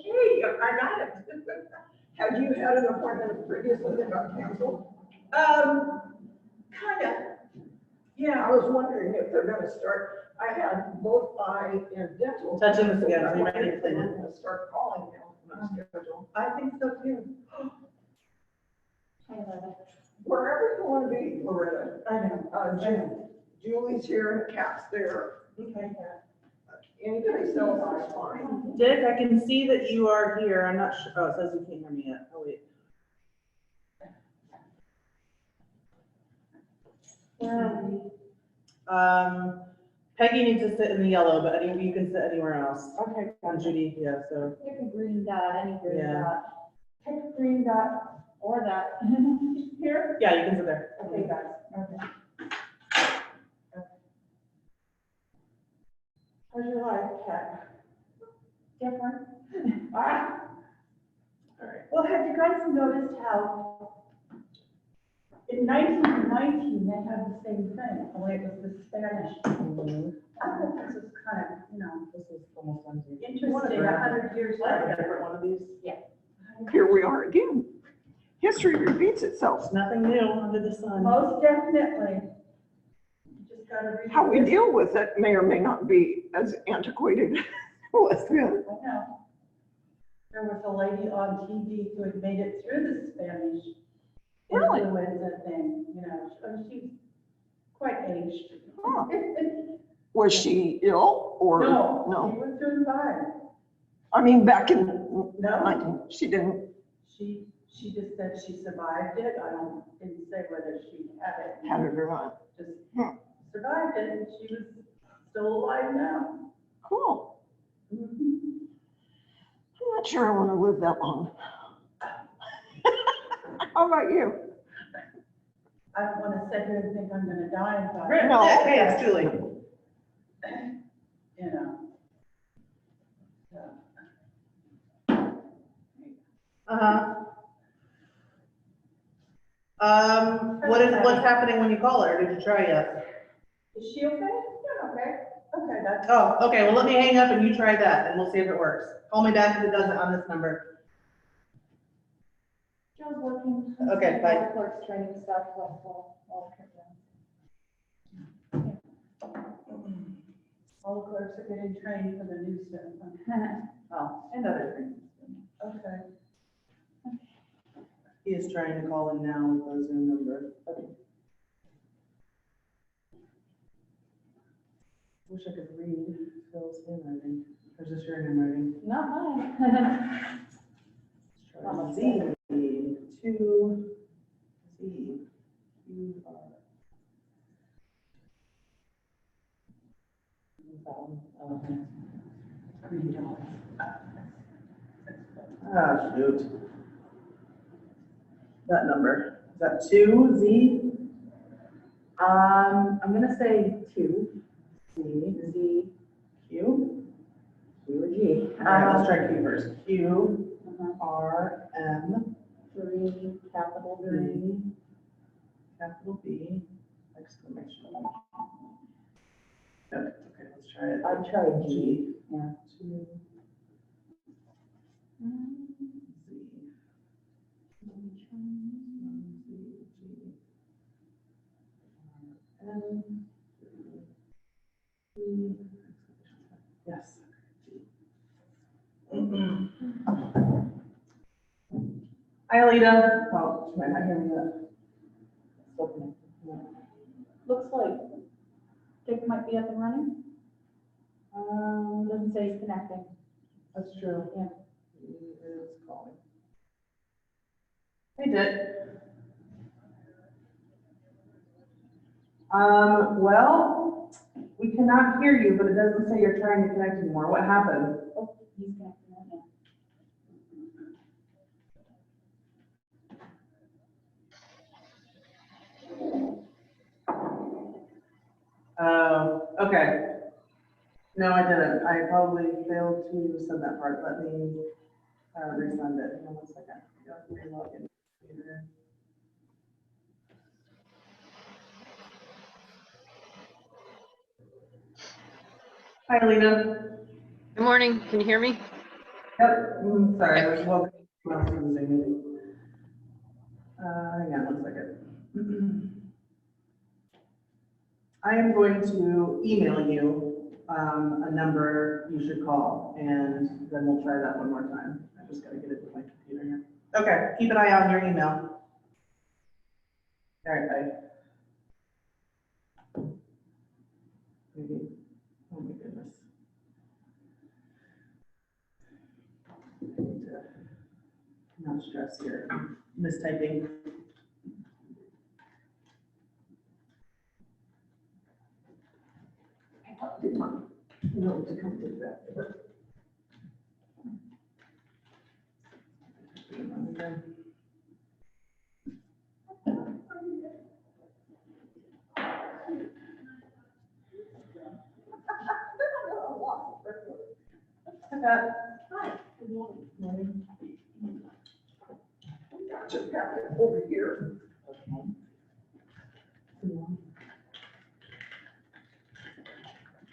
Hey, I got it. Had you had an appointment previously that got canceled? Kind of. Yeah, I was wondering if they're gonna start, I had both eye and dental. Touching this again, so you might I need to clean it. wonder if they're gonna start calling now on schedule. I think so too. Wherever you wanna be, Loretta. I know. Julie's here and Kat's there. Okay. Anybody else is fine. Dick, I can see that you are here. I'm not sure. Oh, it says you can't hear me yet. Oh, wait. Peggy needs to sit in the yellow, but you can sit anywhere else. Okay. And Judy, yeah, so. Pick a green dot, any green Yeah. dot. Pick a green dot or that. Here? Yeah, you can sit there. Okay, guys. Okay. How's your life, Kat? Different. Ah. All right. Well, have you guys noticed how in 1919, they had the same thing, only it was the Spanish. I thought this was kind of, This is almost done. interesting, 100 years I like a later. different one of these. Here we are again. History repeats itself. There's nothing new under the sun. Most definitely. You just gotta read. How we deal with it may or may not be as antiquated as then. I know. There was a lady on TV who had made it through the Spanish Really? influenza thing, she's quite aged. Huh. Was she ill or? No, she was doing fine. I mean, back in No, 19, she didn't she just said she survived it. Didn't say whether she had it. have it or not. Just Hmm. survived it, and she was still alive now. Cool. Mhm. I'm not sure I want to live that long. How about you? I don't want to sit here and think I'm gonna die and die. Rip, No. Dick, hey, it's Julie. So. Uh-huh. What's happening when you call her? Did you try yet? Is she okay? Yeah, okay. Okay, that's. Oh, okay, well, let me hang up and you try that and we'll see if it works. Call me back if it doesn't on this number. Joe's working. Okay, bye. All the clerks training stuff, all the clerks are getting trained for the new stuff. Oh, and other things. Okay. He is trying to call in now with the Zoom number. Okay. Wish I could read Phil's handwriting. Or is this your handwriting? Not mine. Let's try Z, 2, Z, Q, R. That one. Okay. Ah, shoot. That number, is that 2, Z? I'm gonna say 2. Z, Q? Q or G. All right, let's try Q first. Q, Uh-huh. R, M, 3, capital 3, capital B, exclamation. Okay, let's try it. I tried G. Yeah. 2, Z. Yes. Hi, Alita. Oh, she might not hear me yet. Still connected. Looks like Dick might be up and running. Doesn't say he's connecting. That's true. Yeah. He is calling. Hey, Dick. Well, we cannot hear you, but it doesn't say you're trying to connect anymore. What happened? Oh, he's connecting right now. Oh, okay. No, I didn't. I probably failed to send that part. Let me resend it. Hang on 1 second. Let me log in. Hi, Alina. Good morning. Can you hear me? Sorry, I was welcome to the Zoom meeting. Hang on 1 second. I am going to email you a number you should call, and then we'll try that one more time. I just gotta get it to my computer here. Okay, keep an eye out on your email. All right, bye. Maybe, oh my goodness. I need to not stress here, mistyping. I did not know to come to that. Hi. Good morning. Just got it over here.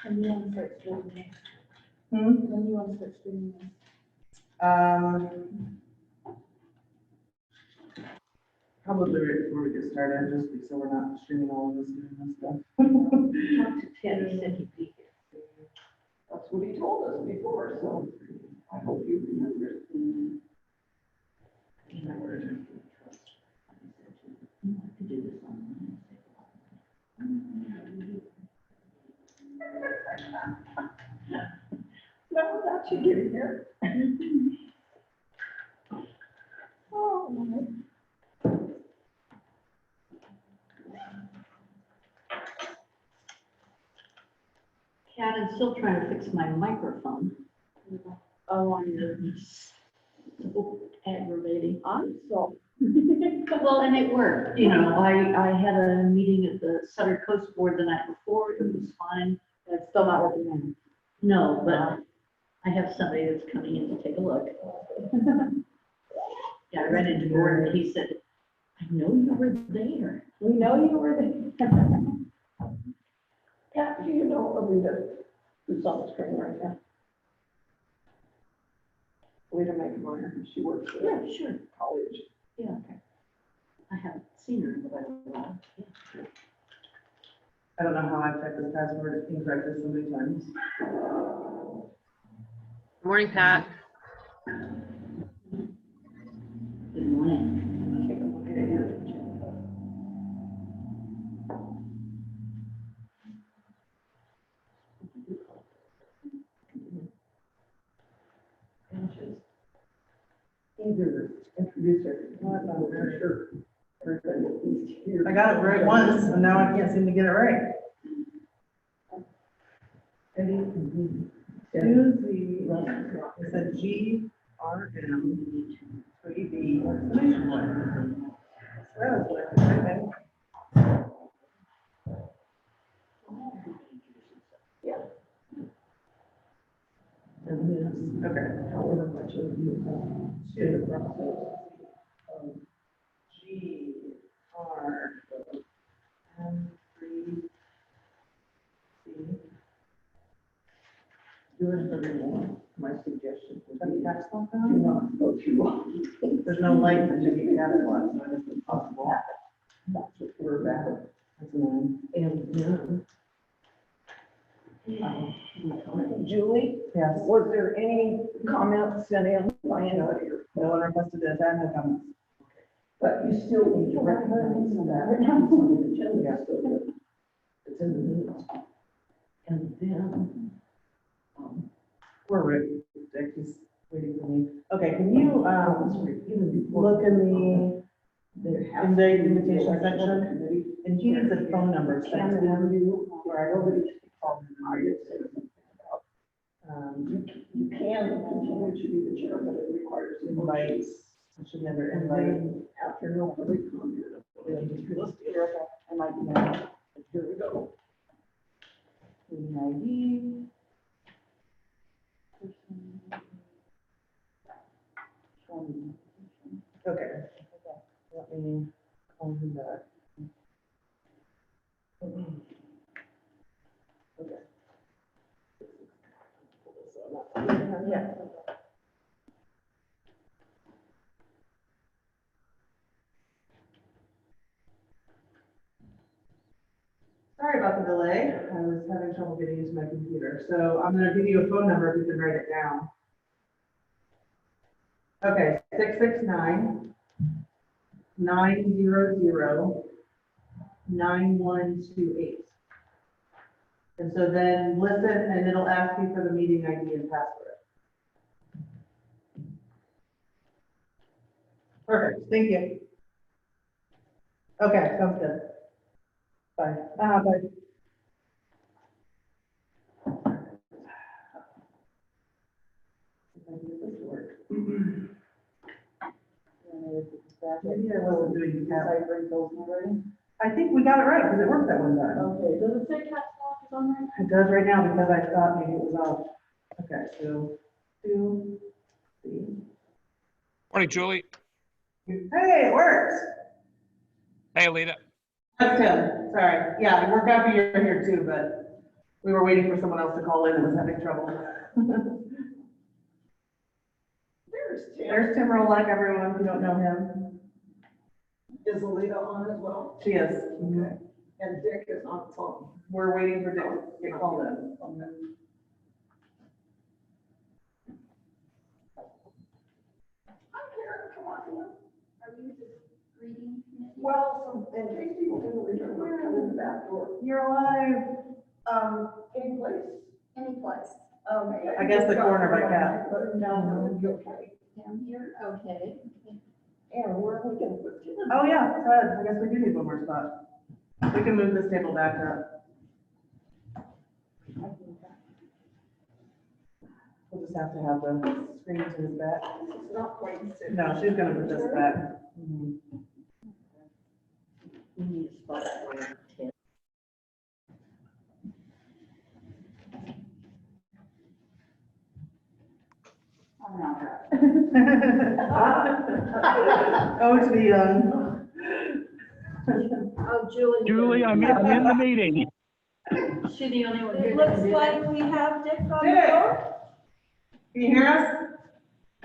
And you want to start streaming this? Hmm? When you want to start streaming this? Probably right before we get started, just so we're not streaming all of this doing this stuff. Talked to Ted, he said he'd be here. That's what he told us before, so I hope you remember. No, that you get here. Oh, my. Kat, I'm still trying to fix my microphone. Oh, on your. So aggravating. I'm so. Well, and it worked, you know, I had a meeting at the Sutter Coast Board the night before, it was fine. It's still not working then. No, but I have somebody that's coming in to take a look. Yeah, I ran into Gordon, he said, I know you were there. We know you were there. Yeah, do you know Alita, who's on the screen right now? Alita McMyer, she works at Yeah, sure, college. yeah, okay. I haven't seen her in quite a while. Yeah. I don't know how I've typed this password incorrectly so many times. Morning, Pat. Good morning. Take a look at it. And just either introduce her, not very sure. Everybody at least here. I got it right once, and now I can't seem to get it right. Susie, it said GRM 3D exclamation point. That was what I was typing. Yeah. Okay. However much of you see the process. Yours are more, my suggestion would be Text on do phone? not go through all these things. There's no light that you can capitalize, so it's impossible. That's what we're about. That's annoying. And then, Julie, Yes, was there any comments sent in by anybody? no one requested this, I have no comments. But you still need to recognize that it's on the agenda, so that it's in the minutes. And then, Poor Rick, Dick, he's waiting for me. Okay, can you, even before. look in There the, has in to the be invitation an election section, committee. and he needs a phone number, Can sent to and him. you, where I already called him, I had said something about, you can continue to be the chair, but it requires a motion. Invites, I should never And invite. then after no public comment, let's get her back. I might know. Here we go. ID. Okay, let me call him back. Okay. Yeah. Sorry about the delay. I was having trouble getting into my computer. So I'm gonna give you a phone number if you can write it down. Okay, 669-900-9128. And so then listen, and it'll ask you for the meeting ID and password. Perfect, thank you. Okay, sounds good. Bye. Bye. Maybe I wasn't doing the cat. I think we got it right, because it worked that one time. Okay, does it say cat lock is on there? It does right now, because I thought maybe it was off. Okay, so, 2, 3. Morning, Julie. Hey, it works. Hey, Alita. That's Tim, sorry. Yeah, it worked out for you here too, but we were waiting for someone else to call in and was having trouble. There's Tim Rowland, everyone who don't know him. Is Alita on as well? She is. Okay. And Dick is on the phone. We're waiting for Dick to get called in. Hi, Karen, come on in. Are we just reading? Well, in case people didn't return, we're coming in the back door. You're alive. In place. Any place? Okay. I guess the corner of my cat. No, you're okay. Down here? Okay. And where are we gonna put you? Oh, yeah, good. I guess we do need one more spot. We can move this table back up. We'll just have to have the screen to his back. It's not quite sitting. No, she's gonna put this back. We need a spot for Ted. I'm not. Oh, to the, Oh, Julie. Julie, I'm in the meeting. Is she the only one here It that looks can do like that? we have Dick on the Dick. floor. can you hear us?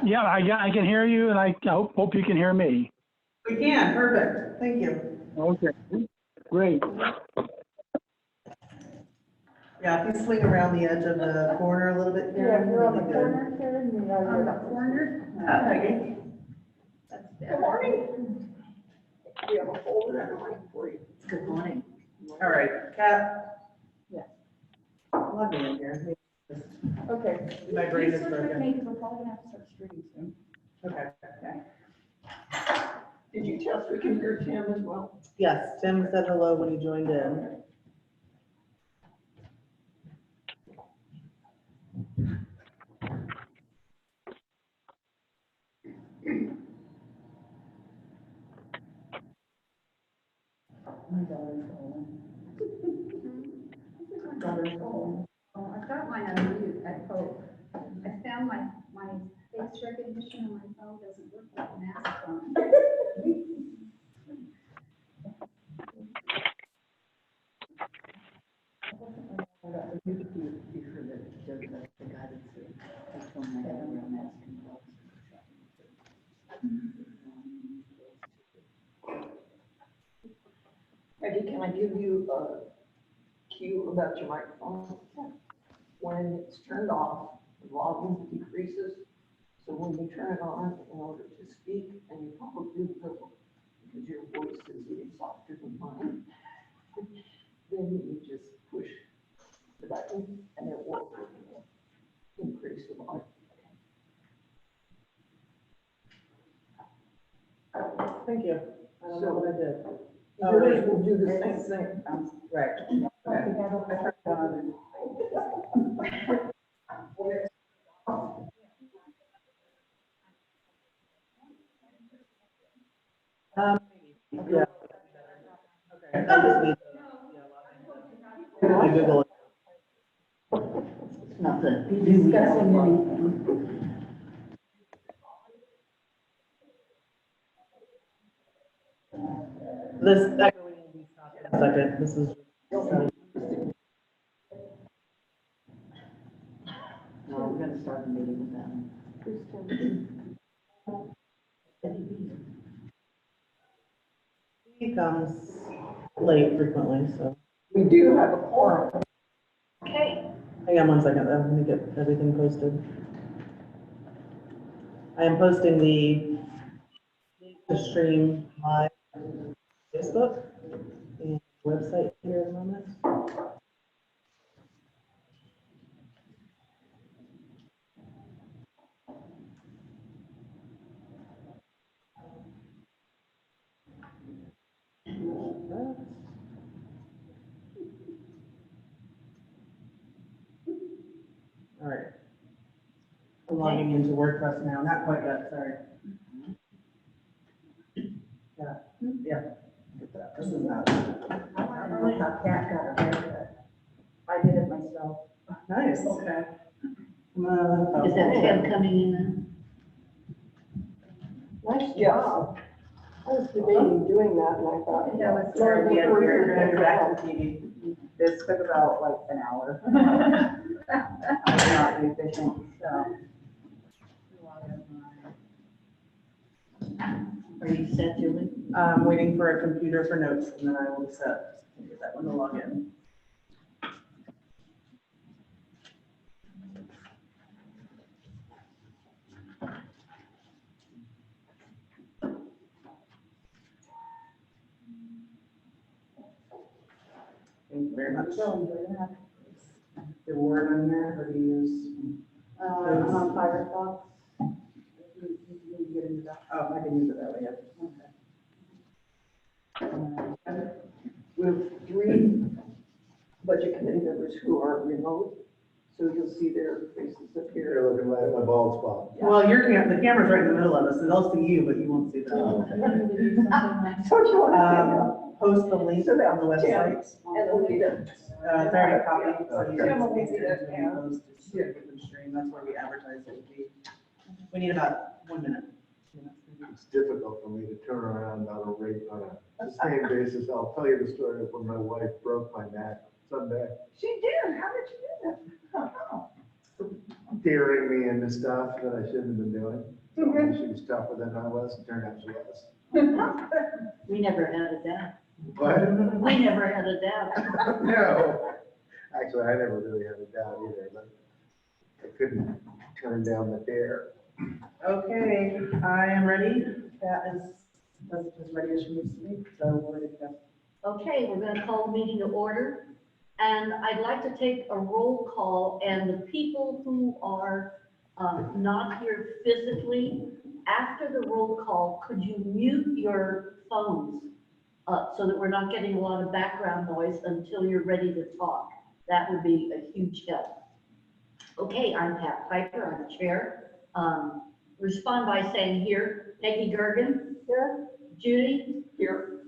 Yeah, I can hear you, and I hope you can hear me. We can, perfect. Thank you. Okay, great. Yeah, if you swing around the edge of the corner a little bit here. Yeah, you're on the it'll be corner, Karen, you are On the corner? good. That's Good better. morning. We have a folder and a mic for you. Good morning. All right, Kat. Yeah. Plug me in here. Okay. My brain is Please switch with broken. me, 'cause we're probably gonna have to start streaming soon. Okay. Did you test we can hear Tim as well? Yes, Tim said hello when he joined in. My daughter's home. My daughter's home. Oh, I've got mine on mute, I hope. I found my face recognition on my phone doesn't work with the mask on. Peggy, can I give you a cue about your microphone? When it's turned off, the volume decreases. So when you turn it on in order to speak, and you probably will, because your voice is getting softer than mine, then you just push the button and it will increase the volume. Thank you. I don't know what I did. Yours will do the same thing. Right. Okay. I turned it on. Yeah. Okay. I just need to, I Google it. It's not the. Discussing anything. This echoing will be stopped in a second. This is. No, we're gonna start the meeting with them. He comes late frequently, so We do have a quorum. Okay, Hang on one second, though. Let me get everything posted. I am posting the stream live on Facebook and website here in a moment. All right. I'm logging into WordPress now, not quite yet, sorry. Yeah. Get that. This is not. I want to know how Cat got a haircut. I did it myself. Nice. Okay. is that Ted coming in then? Nice job. I was debating doing that and I thought. That was Lord, Yeah, before we're you're gonna go back back. to the TV. This took about like an hour. I'm not efficient, so. Are you set, Julie? I'm waiting for a computer for notes and then I will set, get that one to log in. Thank you very much. The word on here, or do you use? I'm on Firefox. You get into that. Oh, I can use it that way, yeah. We have 3 budget committee members who are remote, so you'll see their faces up here. You're looking right at my bald spot. Well, the camera's right in the middle of us, so they'll see you, but you won't see them. So what you want Post the link on the website. to say? And Alita. It's already copied, so you Tim can will paste be it there, into yeah. the post, it's a different stream, that's where we advertise it would be. We need about 1 minute. It's difficult for me to turn around on a sustained basis. I'll tell you the story of when my wife broke my neck Sunday, She did, how did you do that? daring me into stuff that I shouldn't have been doing. So she was tougher than I was, and turned out she was. We never had a doubt. But, We never had a doubt. no, actually, I never really had a doubt either, but I couldn't turn down the dare. Okay, I am ready. That is as ready as she needs to be, so we're ready to go. Okay, we're gonna call the meeting to order. And I'd like to take a roll call, and the people who are not here physically, after the roll call, could you mute your phones so that we're not getting a lot of background noise until you're ready to talk? That would be a huge help. Okay, I'm Pat Piper, I'm the chair. Respond by saying here. Peggy Gergen? Here. Judy? Here.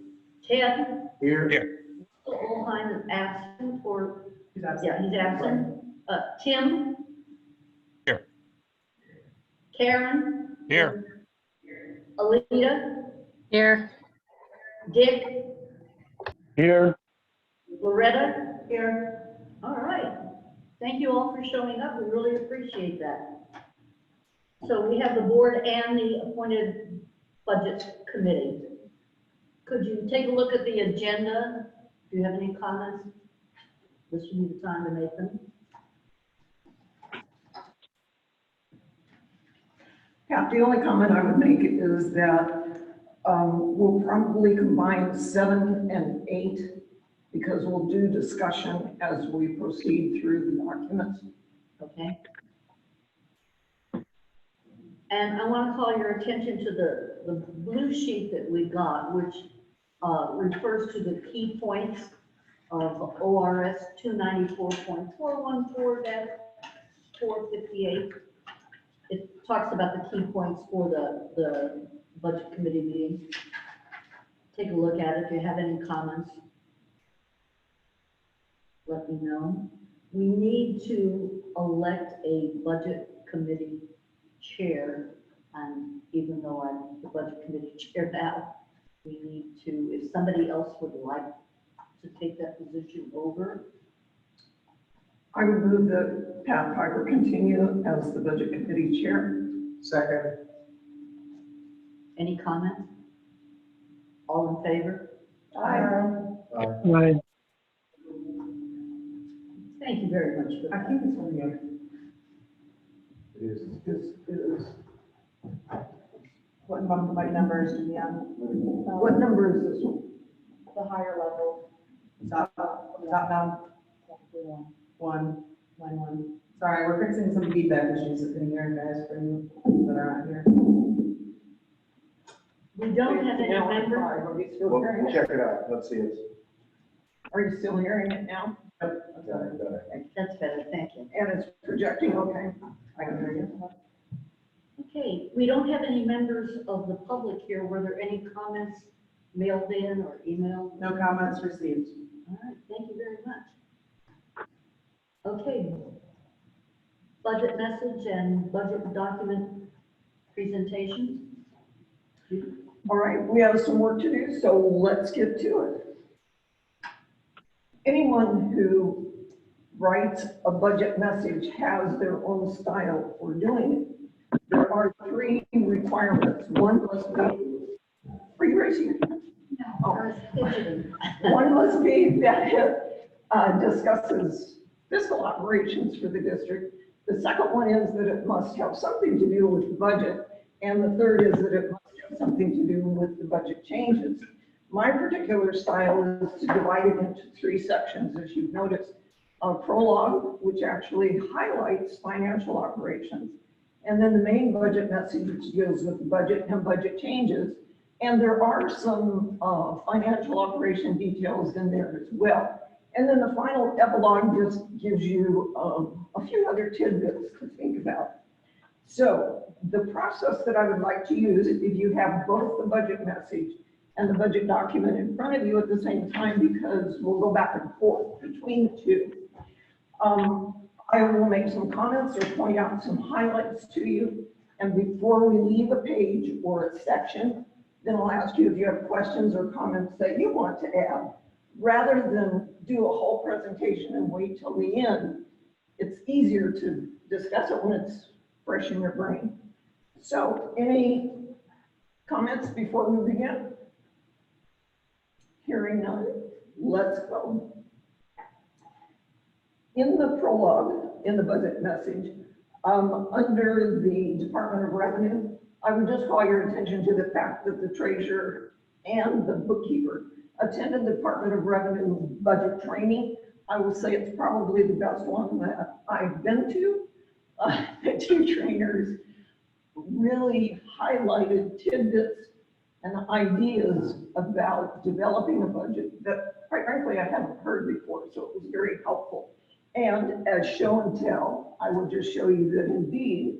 Ted? Here. Olheim is absent, or, Who's absent? yeah, he's absent. Tim? Here. Karen? Here. Alita? Here. Dick? Here. Loretta? Here. All right. Thank you all for showing up. We really appreciate that. So we have the board and the appointed budget committee. Could you take a look at the agenda? Do you have any comments? This would be the time to make them. Yeah, the only comment I would make is that we'll probably combine 7 and 8 because we'll do discussion as we proceed through the documents. Okay. And I want to call your attention to the blue sheet that we got, which refers to the key points of ORS 294.414-458. It talks about the key points for the budget committee meeting. Take a look at it. If you have any comments, let me know. We need to elect a budget committee chair, and even though I'm the budget committee chair now, we need to, if somebody else would like to take that position over. I would move that Pat Piper continue as the budget committee chair. Second. Any comments? All in favor? Aye. Right. Thank you very much for I that. think it's over here. It is. What numbers do we have? What number is this one? The higher level. Top down, one, line one. Sorry, we're fixing some feedback issues sitting here, guys, for you that are not here. We don't have any Now on members. five. Are you still Well, hearing it? check it out, let's see it. Are you still hearing it now? Better. That's better, thank you. And it's projecting, okay? I can hear you. Okay, we don't have any members of the public here. Were there any comments mailed in or emailed? No comments received. All right, thank you very much. Okay. Budget message and budget document presentations. All right, we have some work to do, so let's get to it. Anyone who writes a budget message has their own style for doing it. There are 3 requirements. One must be, are you raising your hand? No, I was fidgeting. One must be that it discusses fiscal operations for the district. The second one is that it must have something to do with the budget. And the third is that it must have something to do with the budget changes. My particular style is to divide it into 3 sections, as you've noticed. A prologue, which actually highlights financial operations. And then the main budget message, which deals with the budget and budget changes. And there are some financial operation details in there as well. And then the final epilogue just gives you a few other tidbits to think about. So the process that I would like to use, if you have both the budget message and the budget document in front of you at the same time, because we'll go back and forth between the 2. I will make some comments or point out some highlights to you. And before we leave a page or a section, then I'll ask you if you have questions or comments that you want to add. Rather than do a whole presentation and wait till the end, it's easier to discuss it when it's fresh in your brain. So any comments before we begin? Hearing none, let's go. In the prologue, in the budget message, under the Department of Revenue, I would just call your attention to the fact that the treasurer and the bookkeeper attended the Department of Revenue budget training. I will say it's probably the best one that I've been to. The 2 trainers really highlighted tidbits and ideas about developing a budget that, quite frankly, I haven't heard before, so it was very helpful. And as show and tell, I will just show you that indeed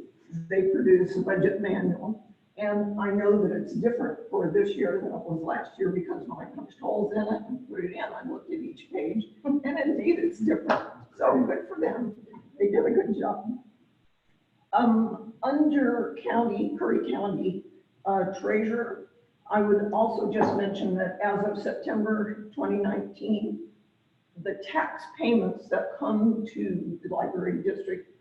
they produce a budget manual. And I know that it's different for this year than it was last year because when I punched holes in it and put it in, I looked at each page, and indeed it's different. So good for them. They did a good job. Under Curry County Treasurer, I would also just mention that as of September 2019, the tax payments that come to the library district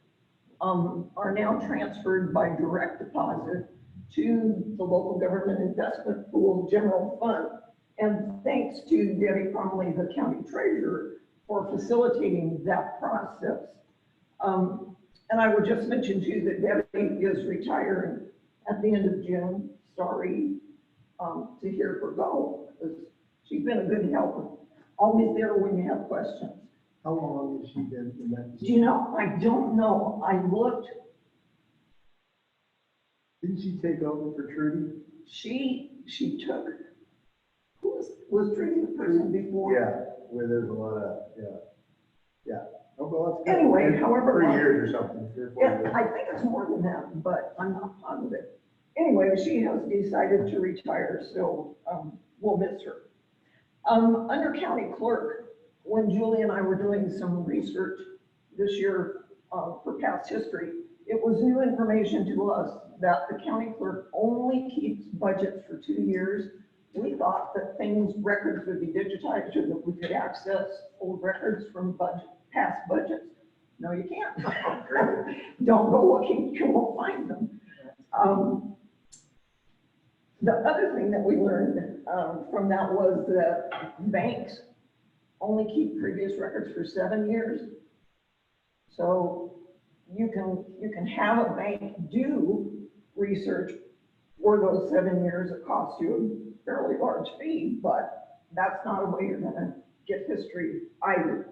are now transferred by direct deposit to the local government investment pool general fund. And thanks to Debbie Crumley, the county treasurer, for facilitating that process. And I would just mention to you that Debbie is retiring at the end of June. Sorry to hear her go, because she's been a good helper. Always there when you have questions. How long has she been in that? Do you know, I don't know. I looked, Didn't she take over for Trudy? she took, who was Trudy the person before? Yeah, where there's a lot of, yeah. Oh, well, that's good. Anyway, however 3 long- years or something, 3 or 4 Yeah, years. I think it's more than that, but I'm not positive. Anyway, she has decided to retire, so we'll miss her. Under county clerk, when Julie and I were doing some research this year for past history, it was new information to us that the county clerk only keeps budgets for 2 years. We thought that records would be digitized or that we could access old records from past budgets. No, you can't. Don't go looking, you won't find them. The other thing that we learned from that was that banks only keep previous records for 7 years. So you can have a bank do research for those 7 years. It costs you a fairly large fee, but that's not a way you're gonna get history either.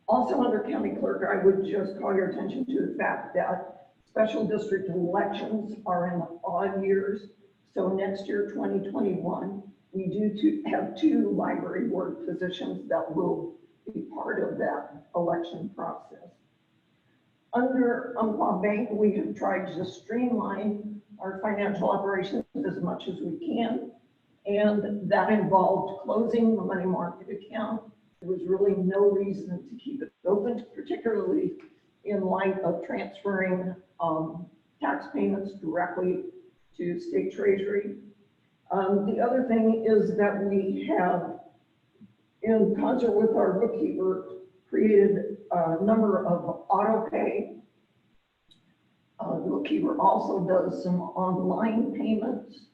Also, under county clerk, I would just call your attention to the fact that special district elections are in odd years. So next year, 2021, we do have 2 library board positions that will be part of that election process. Under Umpqua Bank, we have tried to streamline our financial operations as much as we can. And that involved closing the money market account. There was really no reason to keep it open, particularly in light of transferring tax payments directly to state treasury. The other thing is that we have, in concert with our bookkeeper, created a number of auto pay. The bookkeeper also does some online payments.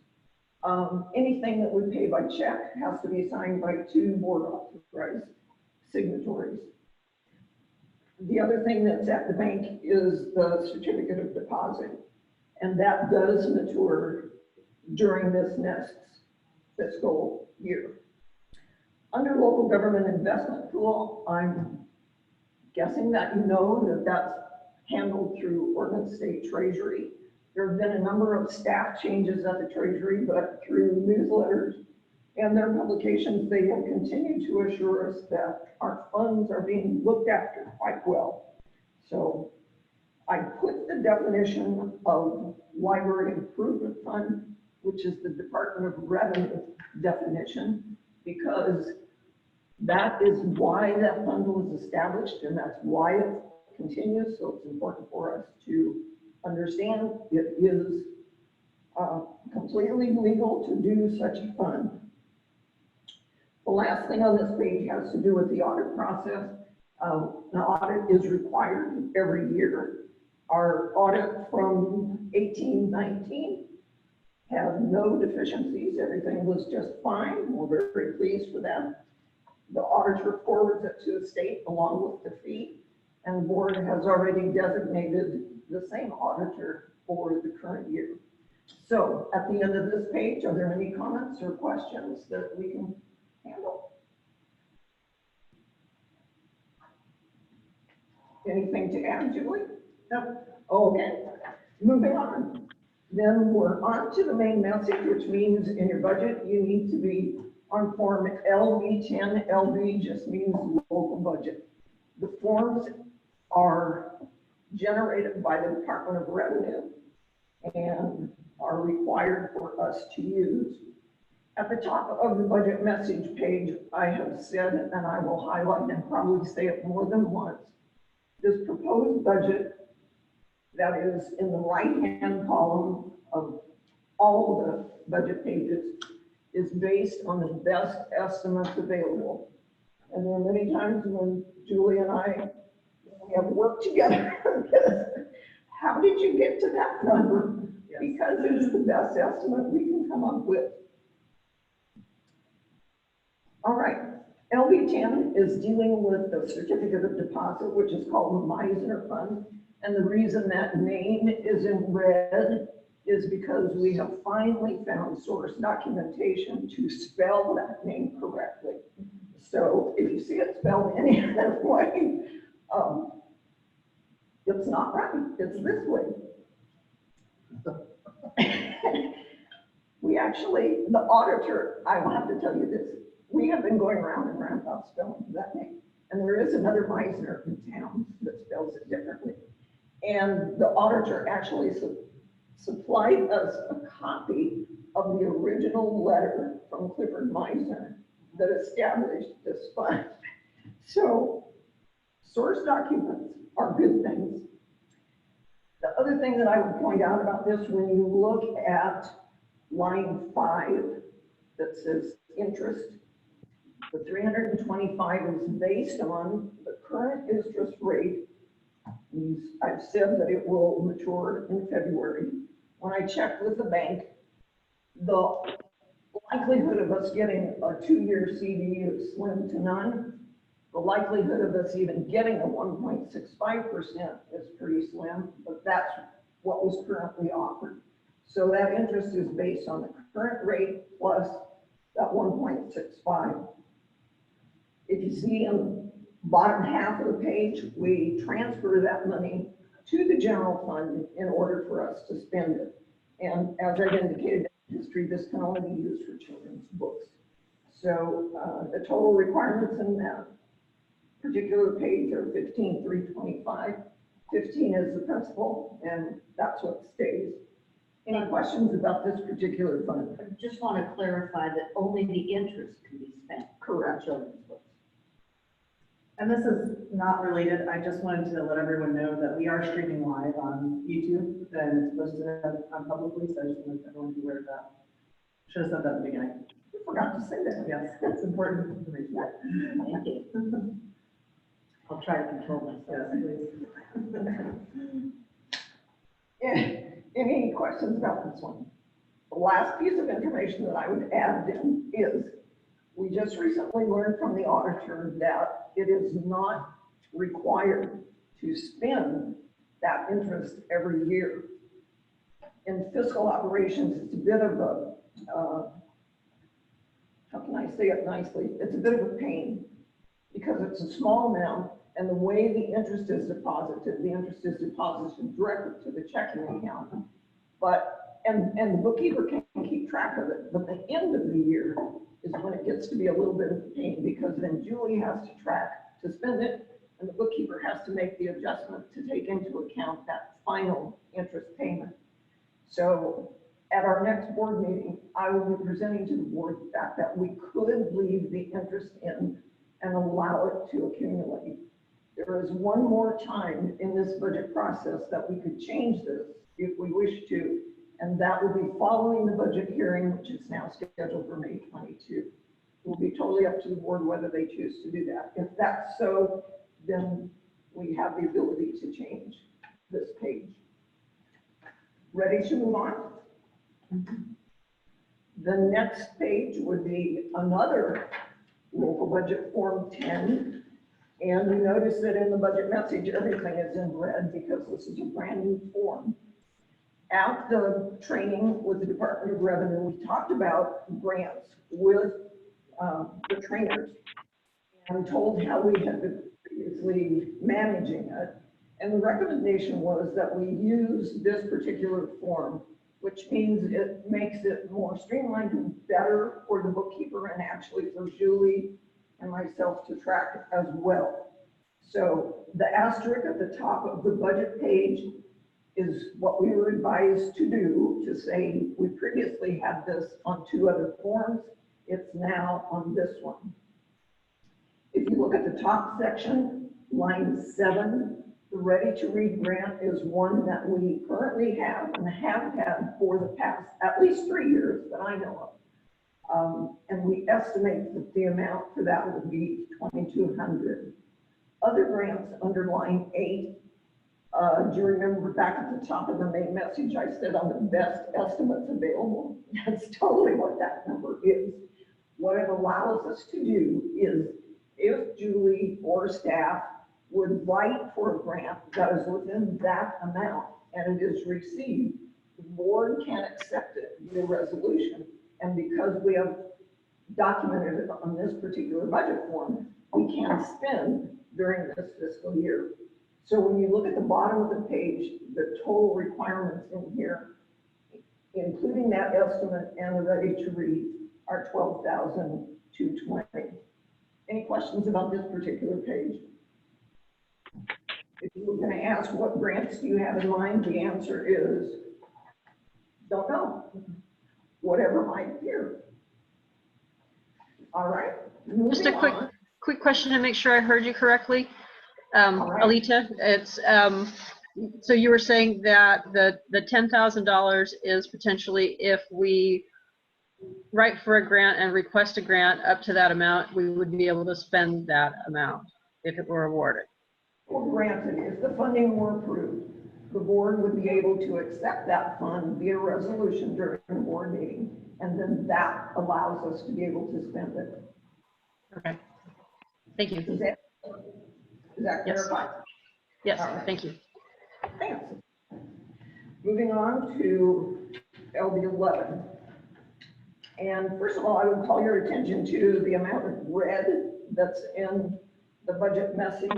Anything that we pay by check has to be signed by 2 board authorized signatories. The other thing that's at the bank is the certificate of deposit, and that does mature during this next fiscal year. Under local government investment pool, I'm guessing that you know that that's handled through Oregon State Treasury. There have been a number of staff changes at the Treasury, but through newsletters and their publications, they have continued to assure us that our funds are being looked after quite well. So I put the definition of library improvement fund, which is the Department of Revenue definition, because that is why that fund was established, and that's why it continues. So it's important for us to understand it is completely legal to do such a fund. The last thing on this page has to do with the audit process. An audit is required every year. Our audit from 18-19 had no deficiencies. Everything was just fine. We're very pleased with that. The auditor forwards it to the state along with the fee, and the board has already designated the same auditor for the current year. So at the end of this page, are there any comments or questions that we can handle? Anything to add, Julie? No. Okay, moving on. Then we're on to the main message, which means in your budget, you need to be on form LB10. LB just means local budget. The forms are generated by the Department of Revenue and are required for us to use. At the top of the budget message page, I have said, and I will highlight and probably say it more than once, this proposed budget that is in the right-hand column of all the budget pages is based on the best estimates available. And there are many times when Julie and I, we have worked together. How did you get to that number? Yes. Because it's the best estimate we can come up with. All right, LB10 is dealing with the certificate of deposit, which is called the Meisner Fund. And the reason that name is in red is because we have finally found source documentation to spell that name correctly. So if you see it spelled any other way, it's not right, it's this way. We actually, the auditor, I will have to tell you this, we have been going around and around about spelling that name. And there is another Meisner in town that spells it differently. And the auditor actually supplied us a copy of the original letter from Clifford Meisner that established this fund. So source documents are good things. The other thing that I would point out about this, when you look at line 5 that says interest, the 325 is based on the current interest rate. I've said that it will mature in February. When I checked with the bank, the likelihood of us getting a 2-year CD is slim to none. The likelihood of us even getting a 1.65% is pretty slim, but that's what was currently offered. So that interest is based on the current rate plus that 1.65. If you see in the bottom half of the page, we transfer that money to the general fund in order for us to spend it. And as I've indicated in history, this can only be used for children's books. So the total requirements in that particular page are 15,325. 15 is the principal, and that's what stays. Any questions about this particular fund? I just want to clarify that only the interest can be spent on Correct. children's books. And this is not related, I just wanted to let everyone know that we are streaming live on YouTube, and it's posted publicly, so I just wanted everyone to be aware of that. Should have said that at the beginning. I forgot to say that. Yes, that's important information. Thank you. I'll try to control myself. Yeah. Any questions about this one? The last piece of information that I would add in is, we just recently learned from the auditor that it is not required to spend that interest every year. In fiscal operations, it's a bit of a, how can I say it nicely? It's a bit of a pain because it's a small amount, and the way the interest is deposited directly to the checking account. But, and the bookkeeper can keep track of it, but the end of the year is when it gets to be a little bit of a pain, because then Julie has to track to spend it, and the bookkeeper has to make the adjustment to take into account that final interest payment. So at our next board meeting, I will be presenting to the board the fact that we could leave the interest in and allow it to accumulate. There is one more time in this budget process that we could change this if we wish to, and that will be following the budget hearing, which is now scheduled for May 22. It will be totally up to the board whether they choose to do that. If that's so, then we have the ability to change this page. Ready to move on? The next page would be another local budget form 10. And you notice that in the budget message, everything is in red because this is a brand new form. At the training with the Department of Revenue, we talked about grants with the trainers and told how we had been previously managing it. And the recommendation was that we use this particular form, which means it makes it more streamlined and better for the bookkeeper and actually for Julie and myself to track as well. So the asterisk at the top of the budget page is what we were advised to do, to say we previously had this on 2 other forms. It's now on this one. If you look at the top section, line 7, the Ready to Read grant is one that we currently have and have had for the past at least 3 years that I know of. And we estimate that the amount for that would be $2,200. Other grants under line 8, do you remember back at the top of the main message, I said on the best estimates available? That's totally what that number is. What it allows us to do is, if Julie or staff would write for a grant that is within that amount and it is received, the board can accept it via resolution. And because we have documented it on this particular budget form, we can spend during this fiscal year. So when you look at the bottom of the page, the total requirements in here, including that estimate and the Ready to Read, are $12,220. Any questions about this particular page? If you were going to ask what grants do you have in mind, the answer is don't know. Whatever might appear. All right. Just a quick question to make sure I heard you correctly. right. Alita, it's so you were saying that the $10,000 is potentially if we write for a grant and request a grant up to that amount, we would be able to spend that amount if it were awarded. Well, granted, if the funding were approved, the board would be able to accept that fund via resolution during the board meeting, and then that allows us to be able to spend it. Okay. Thank you. Is that Yes. clarified? Yes, All right. thank you. Thanks. Moving on to LD 11. And first of all, I would call your attention to the amount of red that's in the budget message.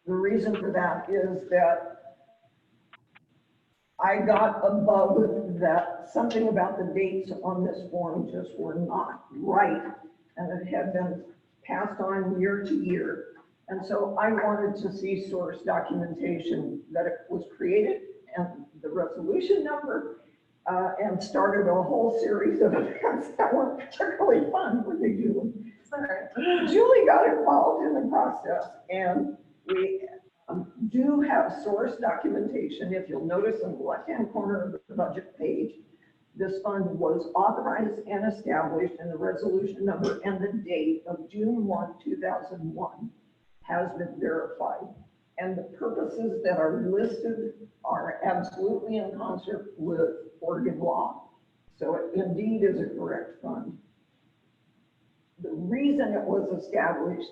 The reason for that is that I got a bug that something about the dates on this form just were not right, and it had been passed on year to year. And so I wanted to see source documentation that it was created and the resolution number, and started a whole series of events that weren't particularly fun with the Julie. Julie got involved in the process, and we do have source documentation. If you'll notice on the left-hand corner of the budget page, this fund was authorized and established, and the resolution number and the date of June 1, 2001 has been verified. And the purposes that are listed are absolutely in concert with Oregon law. So it indeed is a correct fund. The reason it was established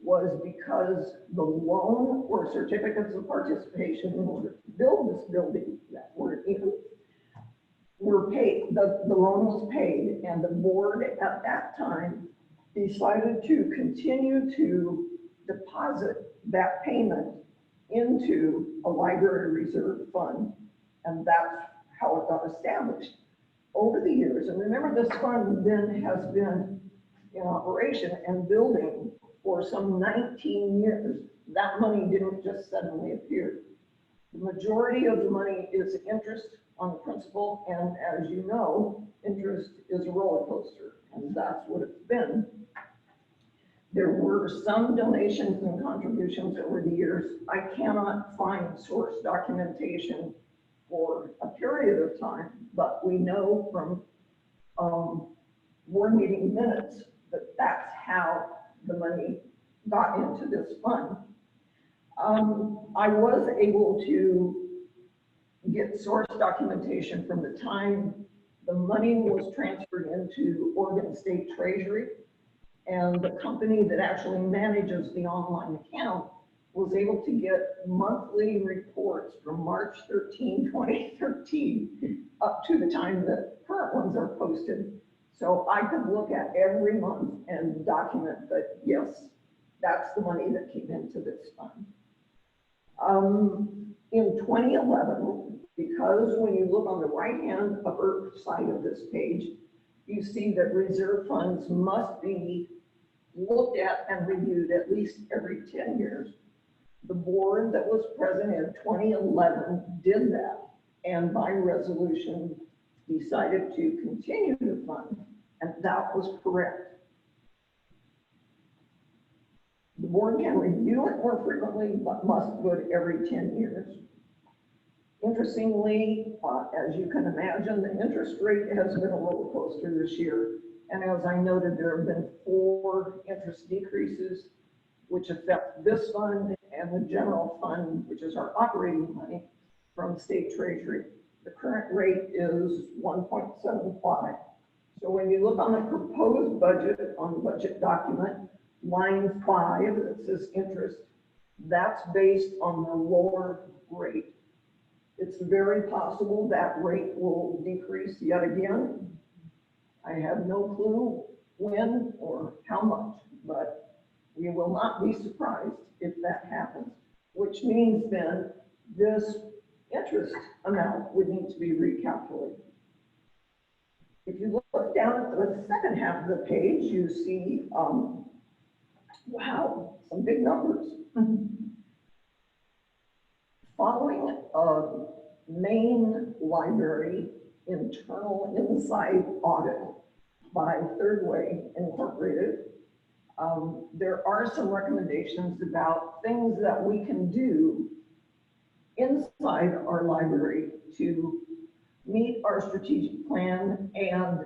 was because the loan or certificates of participation in order to build this building that we're in were paid, the loan was paid, and the board at that time decided to continue to deposit that payment into a library reserve fund, and that's how it got established over the years. And remember, this fund then has been in operation and building for some 19 years. That money didn't just suddenly appear. The majority of the money is interest on the principal, and as you know, interest is a roller coaster, and that's what it's been. There were some donations and contributions over the years. I cannot find source documentation for a period of time, but we know from board meeting minutes that that's how the money got into this fund. I was able to get source documentation from the time the money was transferred into Oregon State Treasury, and the company that actually manages the online account was able to get monthly reports from March 13, 2013, up to the time that current ones are posted. So I could look at every month and document that, yes, that's the money that came into this fund. In 2011, because when you look on the right-hand upper side of this page, you see that reserve funds must be looked at and reviewed at least every 10 years. The board that was present in 2011 did that, and by resolution decided to continue to fund, and that was correct. The board can review it more frequently, but must do it every 10 years. Interestingly, as you can imagine, the interest rate has been a roller coaster this year. And as I noted, there have been 4 interest decreases, which affect this fund and the general fund, which is our operating money from state treasury. The current rate is 1.75. So when you look on the proposed budget on the budget document, line 5, that says interest, that's based on the lower rate. It's very possible that rate will decrease yet again. I have no clue when or how much, but we will not be surprised if that happens, which means then this interest amount would need to be recalculated. If you look down at the second half of the page, you see, wow, some big numbers. Following a main library internal inside audit by Third Way Incorporated, there are some recommendations about things that we can do inside our library to meet our strategic plan and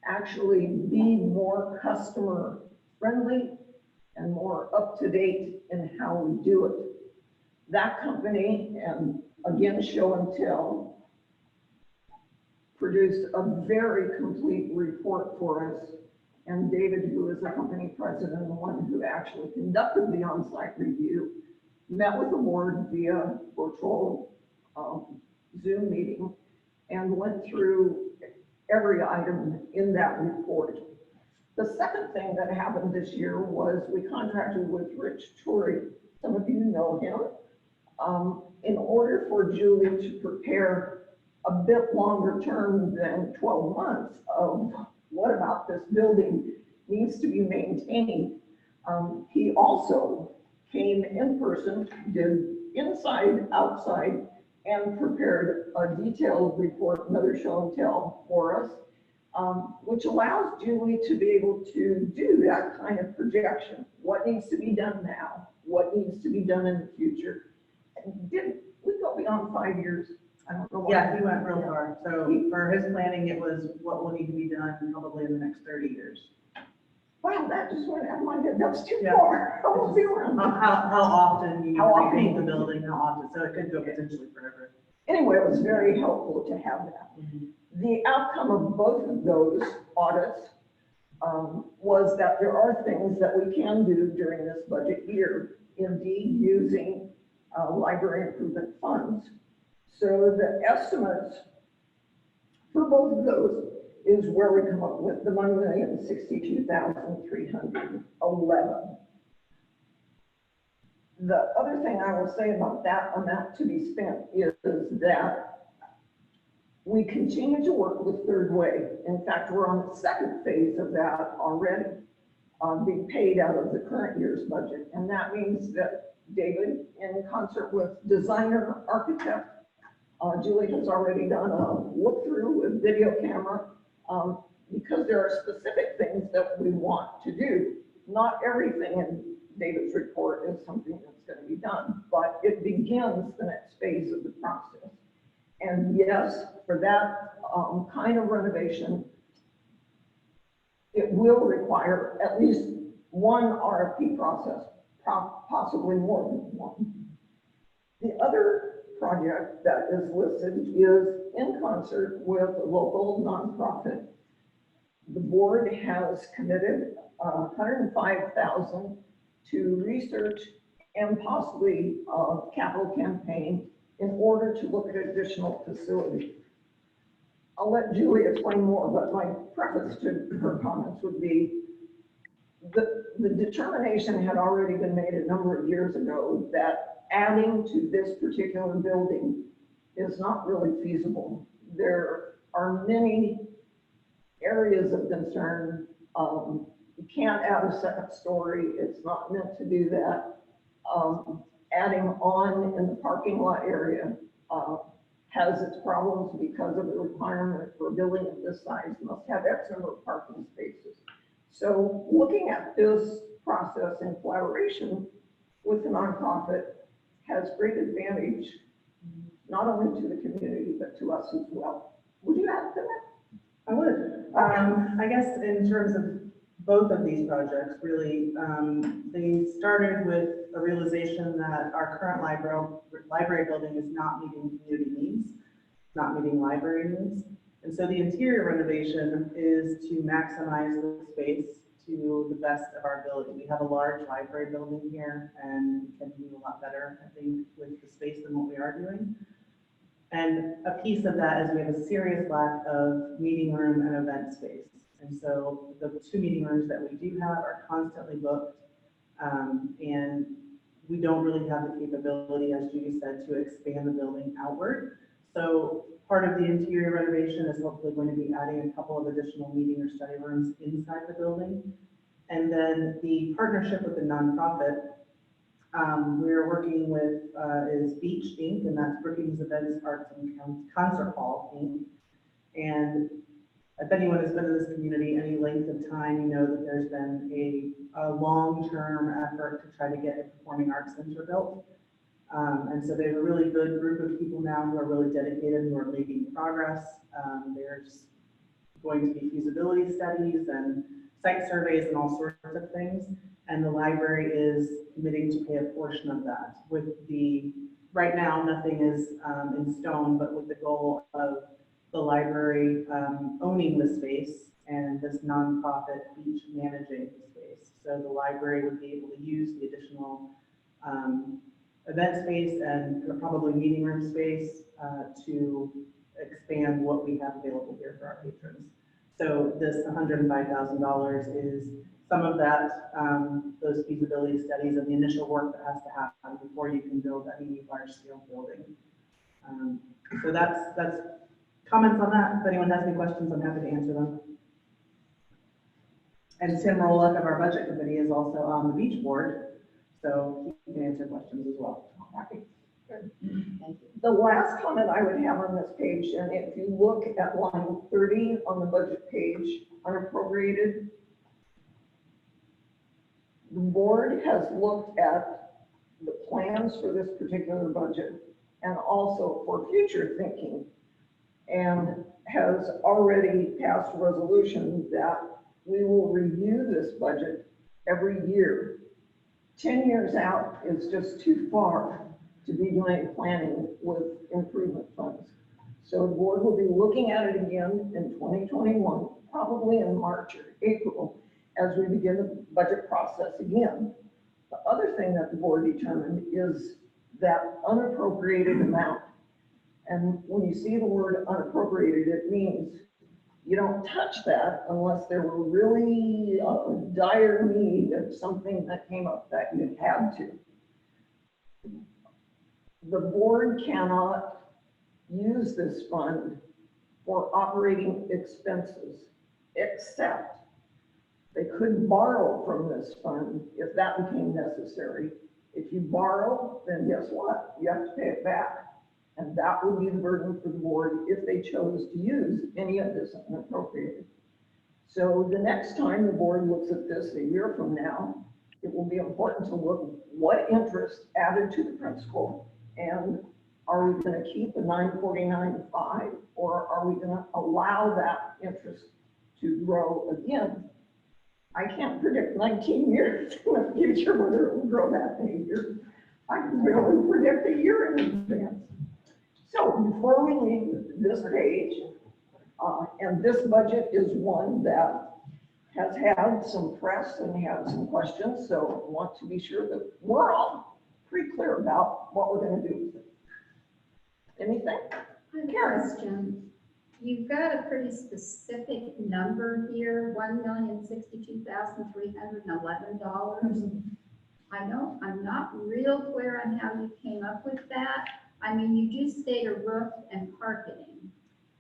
actually be more customer friendly and more up to date in how we do it. That company, and again, show and tell, produced a very complete report for us And David, who is the company president and the one who actually conducted the on-site review, met with the board via virtual Zoom meeting and went through every item in that report. The second thing that happened this year was we contracted with Rich Torrey. Some of you know him. In order for Julie to prepare a bit longer term than 12 months of what about this building needs to be maintained, he also came in person, did inside, outside, and prepared a detailed report, another show and tell for us, which allows Julie to be able to do that kind of projection. What needs to be done now? What needs to be done in the future? And did we go beyond 5 years? I don't know. What Yeah, he went real far. So for his planning, it was what will need to be done probably in the next 30 years. Wow, that just went out of my head. That's too Yeah. far. I won't be around. How often you How often? repaint the building, how often, so it could go potentially forever. Anyway, it was very helpful to have that. The outcome of both of those audits was that there are things that we can do during this budget year, indeed using library improvement funds. So the estimates for both of those is where we come up with the $1,062,311. The other thing I will say about that amount to be spent is that we continue to work with Third Way. In fact, we're on the second phase of that already, being paid out of the current year's budget. And that means that David, in concert with designer architect, Julie has already done a look through with video camera, because there are specific things that we want to do. Not everything in David's report is something that's going to be done, but it begins the next phase of the process. And yes, for that kind of renovation, it will require at least one RFP process, possibly more than one. The other project that is listed is in concert with a local nonprofit. The board has committed $105,000 to research and possibly a capital campaign in order to look at additional facilities. I'll let Julie explain more, but my preface to her comments would be the determination had already been made a number of years ago that adding to this particular building is not really feasible. There are many areas of concern. You can't add a second story. It's not meant to do that. Adding on in the parking lot area has its problems because of the requirement for a building of this size must have X number of parking spaces. So looking at this process in collaboration with the nonprofit has great advantage, not only to the community, but to us as well. Would you add to that? I would. I guess in terms of both of these projects, really, they started with a realization that our current library building is not meeting community needs, not meeting library needs. And so the interior renovation is to maximize the space to the best of our ability. We have a large library building here and can do a lot better, I think, with the space than what we are doing. And a piece of that is we have a serious lack of meeting room and event space. And so the 2 meeting rooms that we do have are constantly booked. And we don't really have the capability, as Judy said, to expand the building outward. So part of the interior renovation is hopefully going to be adding a couple of additional meeting or study rooms inside the building. And then the partnership with the nonprofit we're working with is Beach Inc., and that's Brookings Events, Arts, and Concert Hall Inc. And if anyone has been in this community any length of time, you know that there's been a long-term effort to try to get a performing arts center built. And so there's a really good group of people now who are really dedicated, who are making progress. There's going to be feasibility studies and site surveys and all sorts of things. And the library is committing to pay a portion of that. With the, right now, nothing is in stone, but with the goal of the library owning the space and this nonprofit beach managing the space. So the library would be able to use the additional event space and probably meeting room space to expand what we have available here for our patrons. So this $105,000 is some of that, those feasibility studies and the initial work that has to happen before you can build any large scale building. So that's comments on that. If anyone has any questions, I'm happy to answer them. And Tim Rolick of our budget committee is also on the beach board, so he can answer questions as well. The last comment I would have on this page, and if you look at line 30 on the budget page, unappropriated, the board has looked at the plans for this particular budget and also for future thinking, and has already passed a resolution that we will review this budget every year. 10 years out is just too far to be doing planning with improvement funds. So the board will be looking at it again in 2021, probably in March or April, as we begin the budget process again. The other thing that the board determined is that unappropriated amount. And when you see the word unappropriated, it means you don't touch that unless there were really a dire need of something that came up that you had to. The board cannot use this fund for operating expenses, except they could borrow from this fund if that became necessary. If you borrow, then guess what? You have to pay it back. And that would be the burden for the board if they chose to use any of this unappropriated. So the next time the board looks at this a year from now, it will be important to look what interest added to the principal, and are we going to keep the 949.5, or are we going to allow that interest to grow again? I can't predict 19 years in the future whether it will grow that many years. I can barely predict a year in advance. So before we leave this page, and this budget is one that has had some press and had some questions, so I want to be sure that we're all pretty clear about what we're going to do with it. Anything? I have a question. You've got a pretty specific number here, $1,062,311. I know I'm not real clear on how you came up with that. I mean, you do state a roof and carpeting,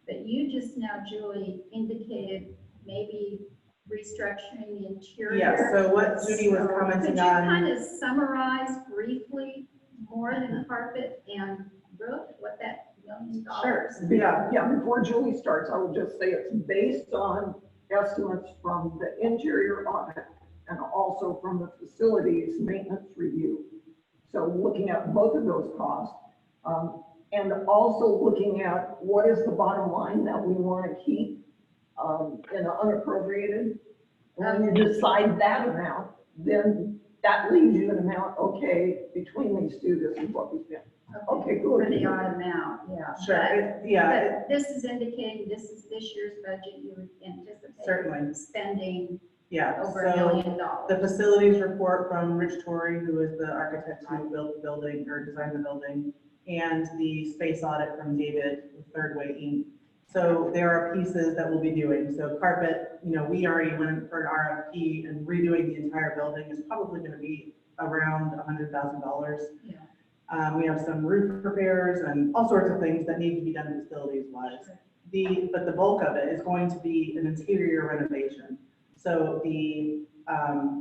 but you just now, Julie, indicated maybe restructuring the interior. Yeah, so what Judy was commenting Could you on. kind of summarize briefly more than carpet and roof, what that $1 million? Sure, yeah. Yeah, before Julie starts, I would just say it's based on estimates from the interior audit and also from the facilities maintenance review. So looking at both of those costs, and also looking at what is the bottom line that we want to keep in unappropriated. When you decide that amount, then that leaves you an amount, okay, between these two, this is what we spent. Okay, good. For the odd amount, yeah. Sure, But this is indicating this is this year's budget, you would anticipate Certainly. spending Yeah, over $1 so million. the facilities report from Rich Torrey, who is the architect who built the building or designed the building, and the space audit from David with Third Way Inc. So there are pieces that we'll be doing. So carpet, we already went for an RFP, and redoing the entire building is probably going to be around $100,000. Yeah. We have some roof repairs and all sorts of things that need to be done facilities wise. But the bulk of it is going to be an interior renovation. So the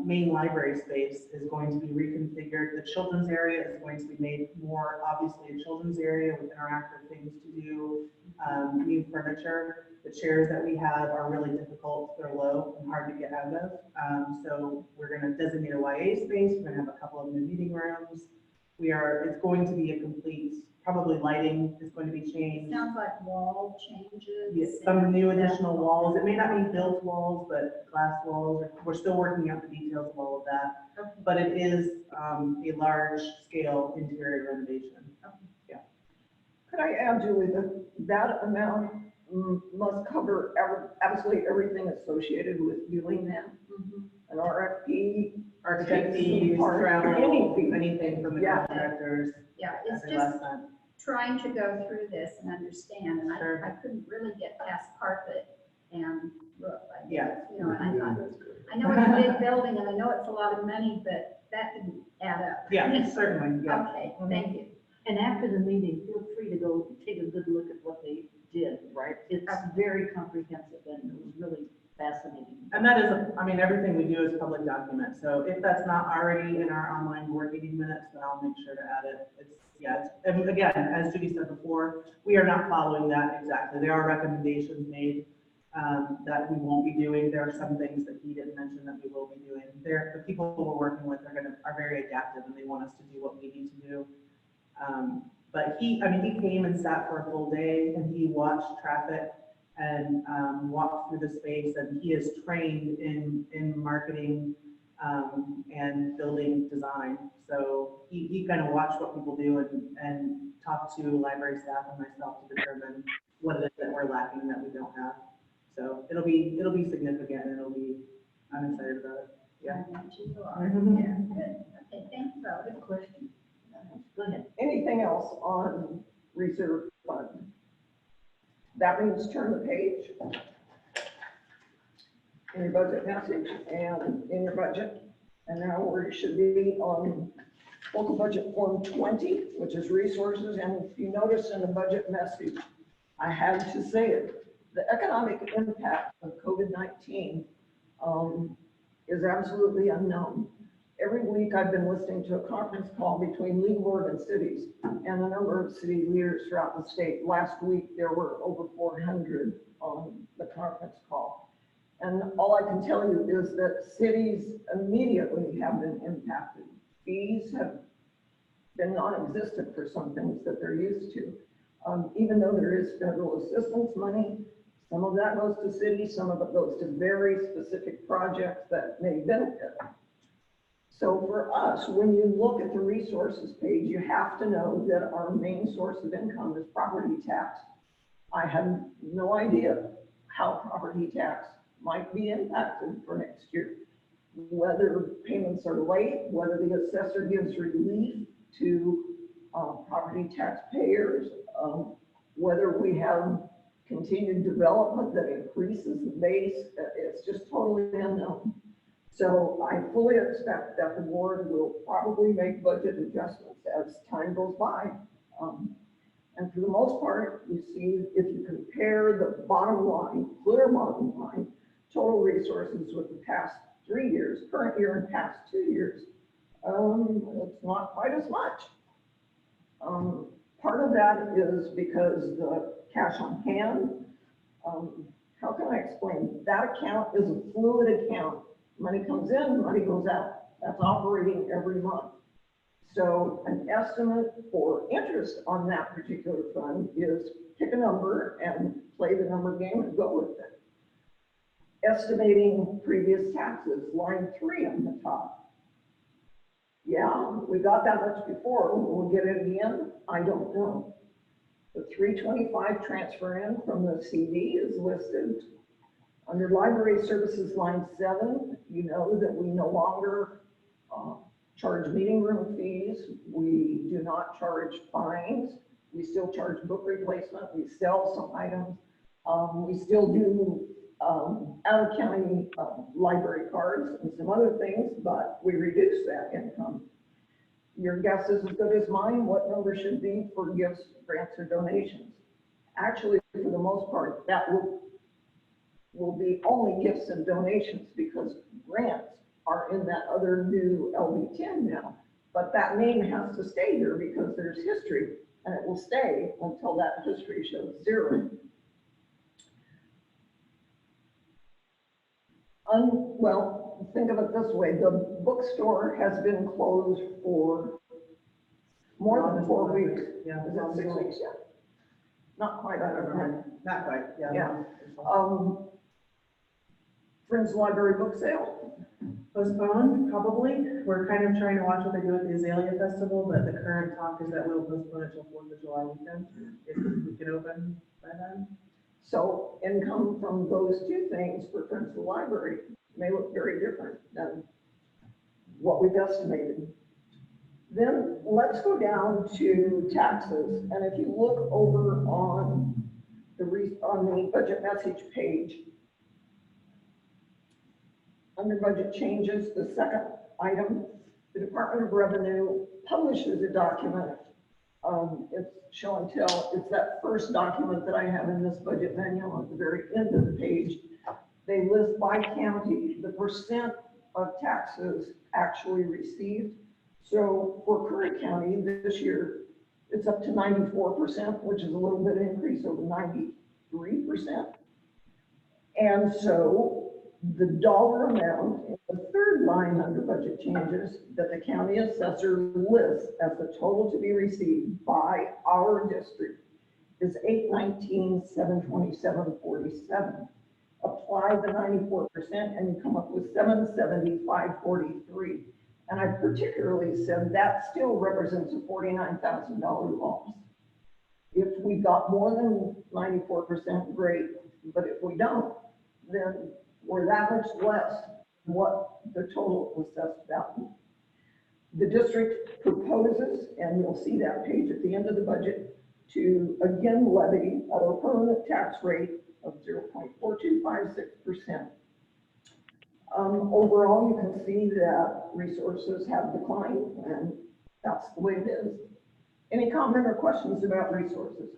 main library space is going to be reconfigured. The children's area is going to be made more obviously a children's area with interactive things to do, new furniture. The chairs that we have are really difficult. They're low and hard to get out of. So we're going to designate a YA space. We're going to have a couple of new meeting rooms. It's going to be a complete, probably lighting is going to be changed. Sounds like wall changes. Yes, some new additional walls. It may not be built walls, but glass walls. We're still working out the details of all of that. Okay. But it is a large scale interior renovation. Could I add, Julie, that amount must cover absolutely everything associated with doing that. An RFP, Architect fees, Part- travel, anything. anything from the Yeah. contractors. Yeah, it's every just last cent. trying to go through this and understand, and Sure. I couldn't really get past carpet and roof. Yeah. You know, and I thought, That's good. I know it's a big building and I know it's a lot of money, but that didn't add up. Yeah, certainly, yeah. Okay, Mhm. thank you. And after the meeting, feel free to go take a good look at what they did. right? It's very comprehensive and it was really fascinating. And that is, I mean, everything we do is public document, so if that's not already in our online board meeting minutes, then I'll make sure to add it. It's, yeah, and again, as Judy said before, we are not following that exactly. There are recommendations made that we won't be doing. There are some things that he didn't mention that we will be doing. The people we're working with are very adaptive and they want us to do what we need to do. But he came and sat for a full day and he watched traffic and walked through the space, and he is trained in marketing and building design. So he kind of watched what people do and talked to library staff and myself to determine what it is that we're lacking that we don't have. So it'll be significant, and I'm excited about it. Yeah. I bet you are. Mhm. Yeah, good. Okay, thanks, Bo. Good question. Go ahead. Anything else on reserve fund? That means turn the page in your budget passage and in your budget. And now we should be on local budget form 20, which is resources. And if you notice in the budget message, I had to say it, the economic impact of COVID-19 is absolutely unknown. Every week I've been listening to a conference call between League Board and cities and a number of city leaders throughout the state. Last week, there were over 400 on the conference call. And all I can tell you is that cities immediately have been impacted. Fees have been non-existent for some things that they're used to. Even though there is federal assistance money, some of that goes to cities, some of it goes to very specific projects that may benefit. So for us, when you look at the resources page, you have to know that our main source of income is property tax. I have no idea how property tax might be impacted for next year. Whether payments are late, whether the assessor gives relief to property taxpayers, whether we have continued development that increases the base, it's just totally unknown. So I fully expect that the board will probably make budget adjustments as time goes by. And for the most part, you see, if you compare the bottom line, clear bottom line, total resources with the past 3 years, current year and past 2 years, it's not quite as much. Part of that is because the cash on hand, how can I explain? That account is a fluid account. Money comes in, money goes out. That's operating every month. So an estimate for interest on that particular fund is pick a number and play the number game and go with it. Estimating previous taxes, line 3 on the top. Yeah, we got that much before. Will we get it again? I don't know. The 325 transfer in from the CD is listed. Under library services, line 7, you know that we no longer charge meeting room fees. We do not charge fines. We still charge book replacement. We sell some items. We still do out-of-county library cards and some other things, but we reduce that income. Your guess is as good as mine what number should be for gifts, grants, or donations. Actually, for the most part, that will be only gifts and donations because grants are in that other new LB10 now. But that name has to stay here because there's history, and it will stay until that history shows 0. Well, think of it this way. The bookstore has been closed for more than 4 weeks. Yeah. Is that 6 weeks yet? Not quite, I don't know. Not quite, yeah. Yeah. Friends Library book sale. Postponed, probably. We're kind of trying to watch what they do with the Azalea Festival, but the current talk is that we'll postpone it till 4th of July weekend, if we can open by then. So income from those two things for Princeton Library may look very different than what we've estimated. Then let's go down to taxes. And if you look over on the budget message page, under budget changes, the second item, the Department of Revenue publishes a document. It's show and tell. It's that first document that I have in this budget manual at the very end of the page. They list by county the percent of taxes actually received. So for Curry County this year, it's up to 94%, which is a little bit of increase over 93%. And so the dollar amount in the third line under budget changes that the county assessor lists as the total to be received by our district is $819,727.47. Apply the 94% and you come up with $775,443. And I particularly said that still represents a $49,000 loss. If we got more than 94%, great. But if we don't, then we're that much less than what the total assessed value. The district proposes, and you'll see that page at the end of the budget, to again levy at a permanent tax rate of 0.4256%. Overall, you can see that resources have declined, and that's the way it is. Any comment or questions about resources?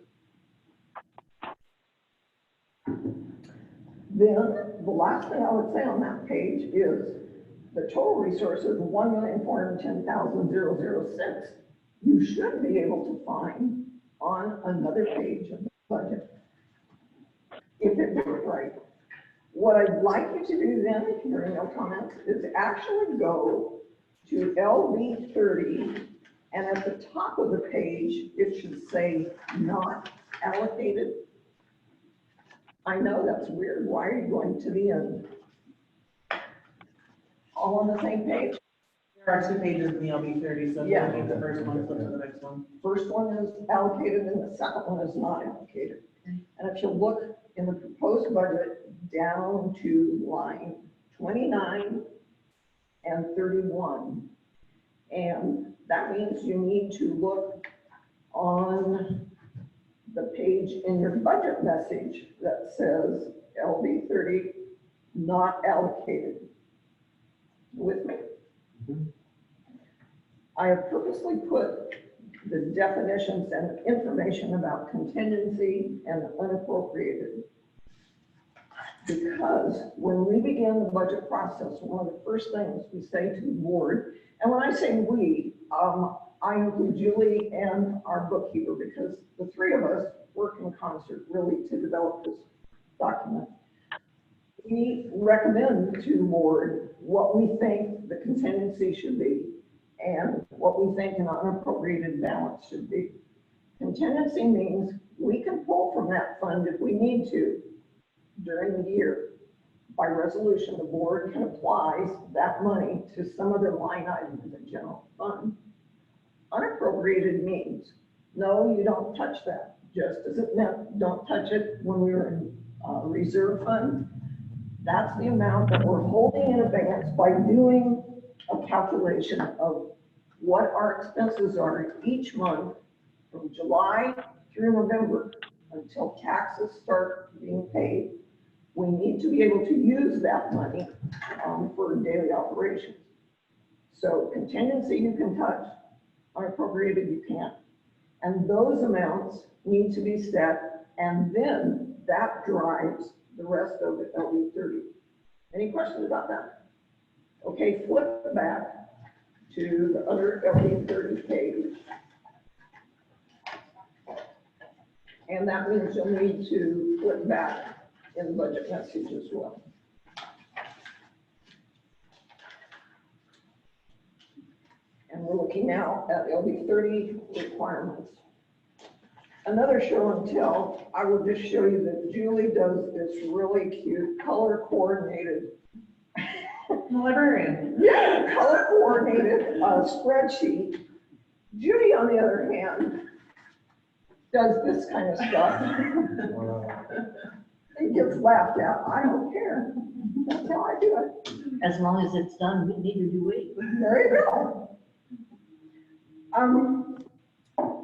Then the last thing I would say on that page is the total resources of $1,410,006. You should be able to find on another page of the budget if it were right. What I'd like you to do then, if you're in no comments, is actually go to LB 30, and at the top of the page, it should say not allocated. I know that's weird. Why are you going to the end? All on the same page? There are two pages in the LB 30, so if you Yeah. need the first one, flip to the next one. First one is allocated and the second one is not allocated. And if you look in the proposed budget down to line 29 and 31, and that means you need to look on the page in your budget message that says LB 30 not allocated. With me? I have purposely put the definitions and information about contingency and unappropriated, because when we begin the budget process, one of the first things we say to the board, and when I say we, I include Julie and our bookkeeper, because the three of us work in concert really to develop this document. We recommend to the board what we think the contingency should be and what we think an unappropriated balance should be. Contingency means we can pull from that fund if we need to during the year. By resolution, the board can apply that money to some other line item in the general fund. Unappropriated means, no, you don't touch that. Just as it meant, don't touch it when we were in reserve fund. That's the amount that we're holding in advance by doing a calculation of what our expenses are each month from July through November until taxes start being paid. We need to be able to use that money for daily operations. So contingency you can touch, unappropriated you can't. And those amounts need to be set, and then that drives the rest of the LB 30. Any questions about that? Okay, flip back to the other LB 30 page. And that means you'll need to flip back in the budget message as well. And we're looking now at LB 30 requirements. Another show and tell, I will just show you that Julie does this really cute color coordinated. Librarian. Yeah, color coordinated spreadsheet. Judy, on the other hand, does this kind of stuff. Wow. They it gets laughed at, I don't care. That's how I do it. As long as it's done, neither do we. There you go.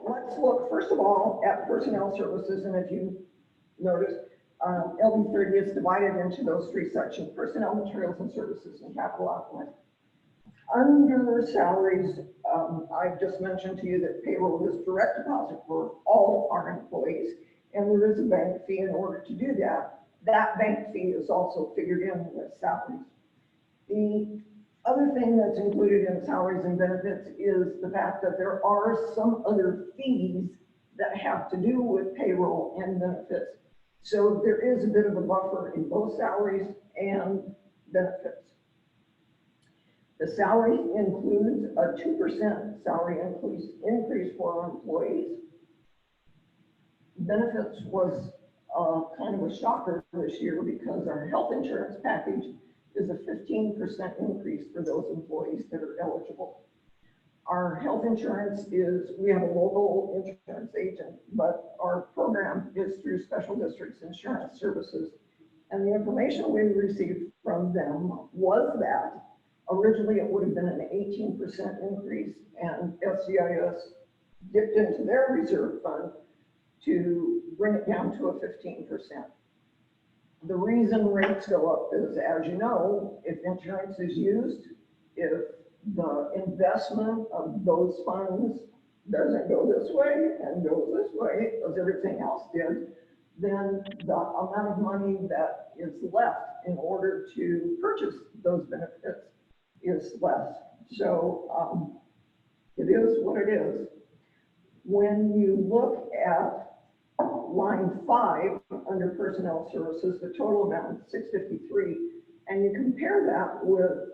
Let's look first of all at personnel services, and if you notice, LD 30 is divided into those three sections: personnel, materials, and services, and capital outlay. Under salaries, I've just mentioned to you that payroll is direct deposit for all our employees, and there is a bank fee in order to do that. That bank fee is also figured in with salaries. The other thing that's included in salaries and benefits is the fact that there are some other fees that have to do with payroll and benefits. So there is a bit of a buffer in both salaries and benefits. The salary includes a 2% salary increase for our employees. Benefits was kind of a shocker this year because our health insurance package is a 15% increase for those employees that are eligible. Our health insurance is, we have a local insurance agent, but our program is through Special Districts Insurance Services. And the information we received from them was that originally it would have been an 18% increase, and SCIS dipped into their reserve fund to bring it down to a 15%. The reason rates go up is, as you know, if insurance is used, if the investment of those funds doesn't go this way and goes this way, as everything else did, then the amount of money that is left in order to purchase those benefits is less. So it is what it is. When you look at line 5 under personnel services, the total amount is 653, and you compare that with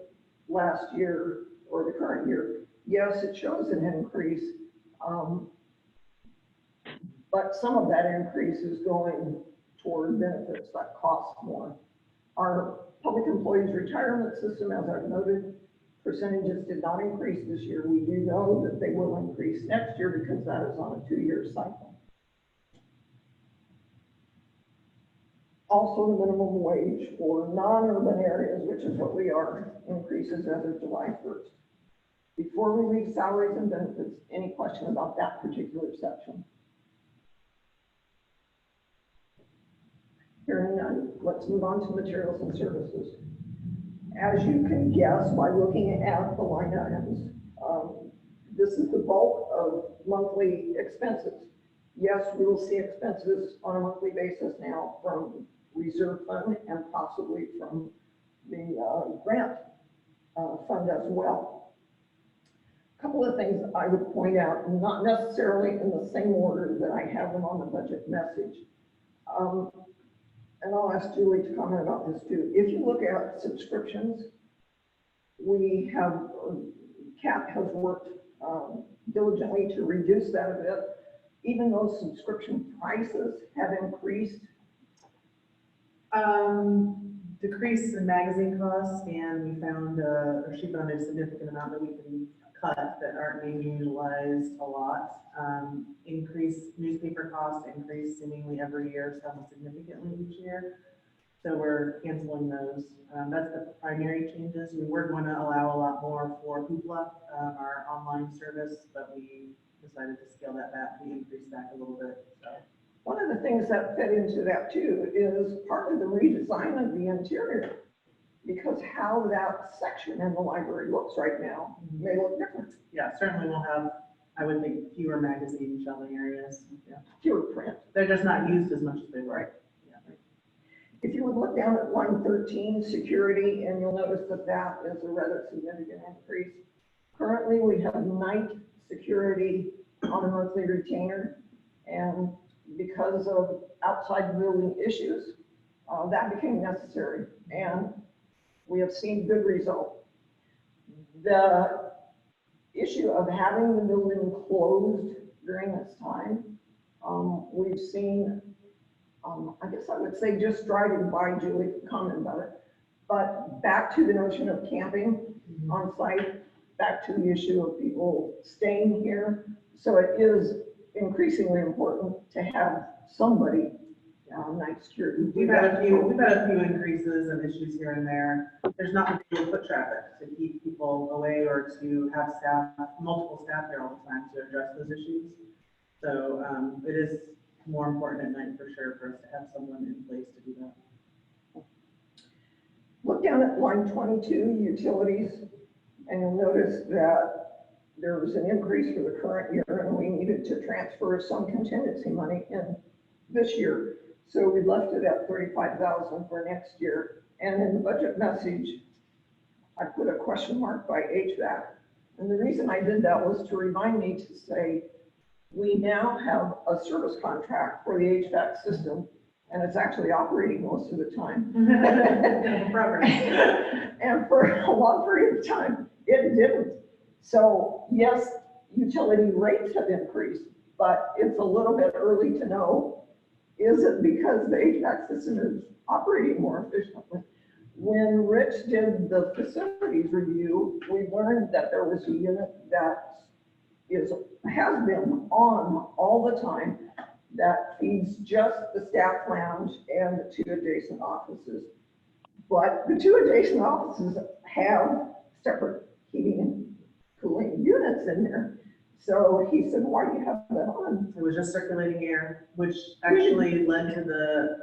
last year or the current year, yes, it shows an increase, but some of that increase is going toward benefits that cost more. Our public employees retirement system, as I've noted, percentages did not increase this year. We do know that they will increase next year because that is on a 2-year cycle. Also, the minimum wage for non-urban areas, which is what we are, increases as of July 1st. Before we leave salaries and benefits, any question about that particular section? Hearing none, let's move on to materials and services. As you can guess by looking at the line items, this is the bulk of monthly expenses. Yes, we will see expenses on a monthly basis now from reserve fund and possibly from the grant fund as well. A couple of things I would point out, not necessarily in the same order that I have them on the budget message. And I'll ask Julie to comment about this too. If you look at subscriptions, we have, CAP has worked diligently to reduce that a bit. Even though subscription prices have increased. Decrease in magazine costs, and we found, or she found a significant amount that we can cut that aren't being utilized a lot. Increase newspaper costs, increase seemingly every year, some significantly each year. So we're canceling those. That's the primary changes. We were going to allow a lot more for Hoopla, our online service, but we decided to scale that back. We increased back a little bit. So. One of the things that fed into that too is part of the redesign of the interior, because how that section in the library looks right now may look different. Yeah, certainly we'll have, I would think, fewer magazine shelving areas. Yeah. Fewer print. They're just not used as much as they were. Right. Yeah. If you would look down at line 13, security, and you'll notice that that is a rather significant increase. Currently, we have night security on a monthly retainer, and because of outside the building issues, that became necessary, and we have seen good result. The issue of having the building closed during this time, we've seen, I guess I would say just driving by, Julie could comment about it, but back to the notion of camping on site, back to the issue of people staying here. So it is increasingly important to have somebody, and next year. We've had a few increases and issues here and there. There's not really foot traffic to keep people away or to have staff, multiple staff there all the time to address those issues. So, it is more important at night for sure for us to have someone in place to do that. Look down at line 22, utilities, and you'll notice that there was an increase for the current year, and we needed to transfer some contingency money in this year. So we left it at 35,000 for next year. And in the budget message, I put a question mark by HVAC. And the reason I did that was to remind me to say, we now have a service contract for the HVAC system, and it's actually operating most of the time. And for a long period of time, it didn't. So yes, utility rates have increased, but it's a little bit early to know, is it because the HVAC system is operating more efficiently? When Rich did the facilities review, we learned that there was a unit that has been on all the time that feeds just the staff lounge and the 2 adjacent offices. But the 2 adjacent offices have separate heating and cooling units in there. So he said, why do you have that on? It was just circulating air, which actually led to the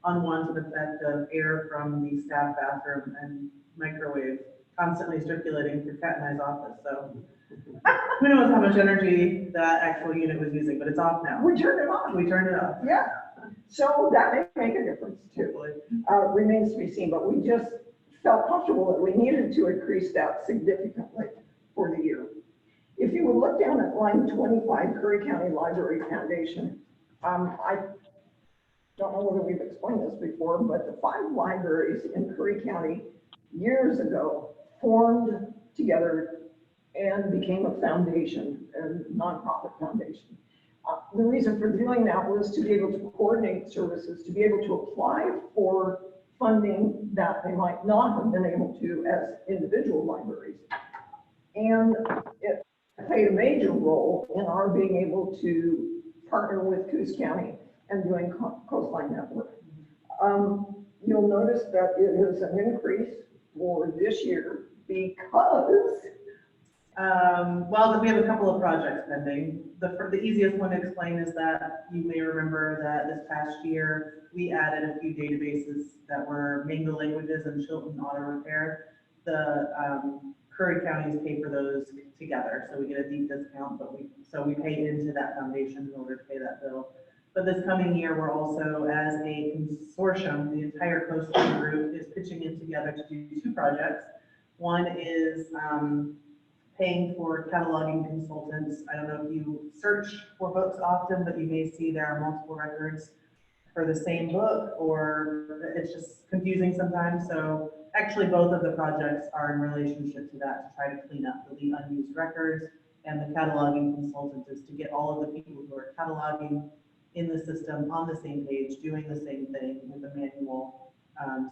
unwanted effect of air from the staff bathroom and microwave constantly circulating through Kat and I's office. So who knows how much energy that actual unit was using, but it's off now. We turned it on. We turned it off. Yeah. So that may make a difference too. Remains to be seen, but we just felt comfortable that we needed to increase that significantly for the year. If you would look down at line 25, Curry County Library Foundation, I don't know whether we've explained this before, but the 5 libraries in Curry County years ago formed together and became a foundation, a nonprofit foundation. The reason for doing that was to be able to coordinate services, to be able to apply for funding that they might not have been able to as individual libraries. And it played a major role in our being able to partner with Coos County and doing Coastline Network. You'll notice that it is an increase for this year because well, we have a couple of projects pending. The easiest one to explain is that you may remember that this past year, we added a few databases that were Mingo languages and Chilton auto repair. The Curry counties pay for those together, so we get a deep discount, but we pay into that foundation in order to pay that bill. But this coming year, we're also, as a consortium, the entire coastline group is pitching in together to do 2 projects. One is paying for cataloging consultants. I don't know if you search for books often, but you may see there are multiple records for the same book, or it's just confusing sometimes. So actually both of the projects are in relationship to that, to try to clean up the unused records. And the cataloging consultant is to get all of the people who are cataloging in the system on the same page, doing the same thing with a manual,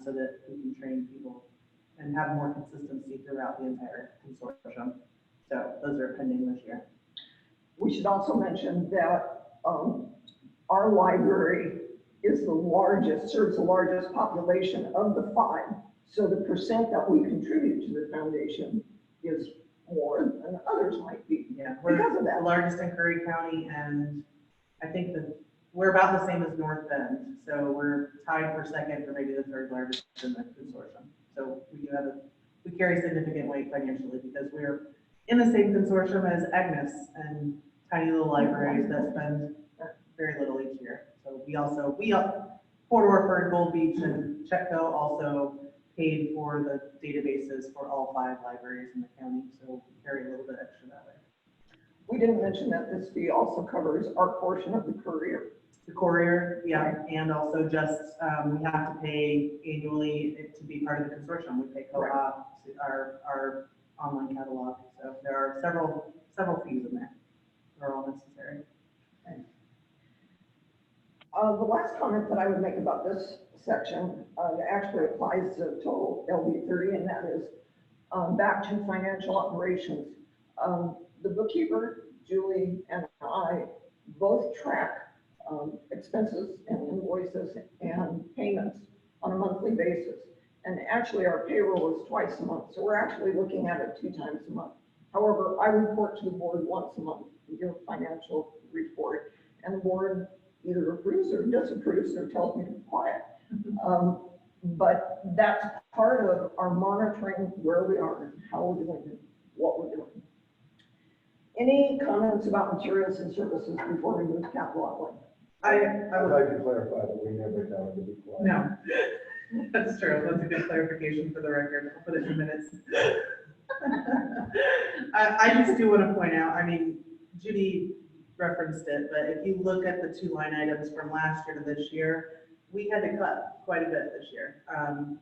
so that we can train people and have more consistency throughout the entire consortium. So those are pending this year. we should also mention that our library is the largest, serves the largest population of the 5. So the percent that we contribute to the foundation is more than others might be. Yeah, we're because of that. the largest in Curry County, and I think that we're about the same as North Bend. So we're tied for second, or maybe the 3rd largest in the consortium. So we carry significant weight financially because we're in the same consortium as Agnes and tiny little libraries that spend very little each year. So Port Orford, Gold Beach, and Chetco also paid for the databases for all 5 libraries in the county. So we carry a little bit extra that way. We didn't mention that this fee also covers our portion of the courier. The courier, yeah, and also just, we have to pay annually to be part of the consortium. We pay co-op, our online catalog. So there are several fees in there. They're all necessary. The last comment that I would make about this section actually applies to total LB 30, and that is back to financial operations. The bookkeeper, Julie, and I both track expenses and invoices and payments on a monthly basis. And actually, our payroll is twice a month, so we're actually looking at it 2 times a month. However, I report to the board once a month, your financial report, and the board either approves or disapproves or tells me to be quiet. But that's part of our monitoring where we are, how we're doing it, what we're doing. Any comments about materials and services before we move to capital outlay? I I'd would, like to clarify that we never tell them to be quiet. no, that's true. That's a good clarification for the record. I'll put it in minutes. I just do want to point out, I mean, Judy referenced it, but if you look at the 2 line items from last year to this year, we had to cut quite a bit this year.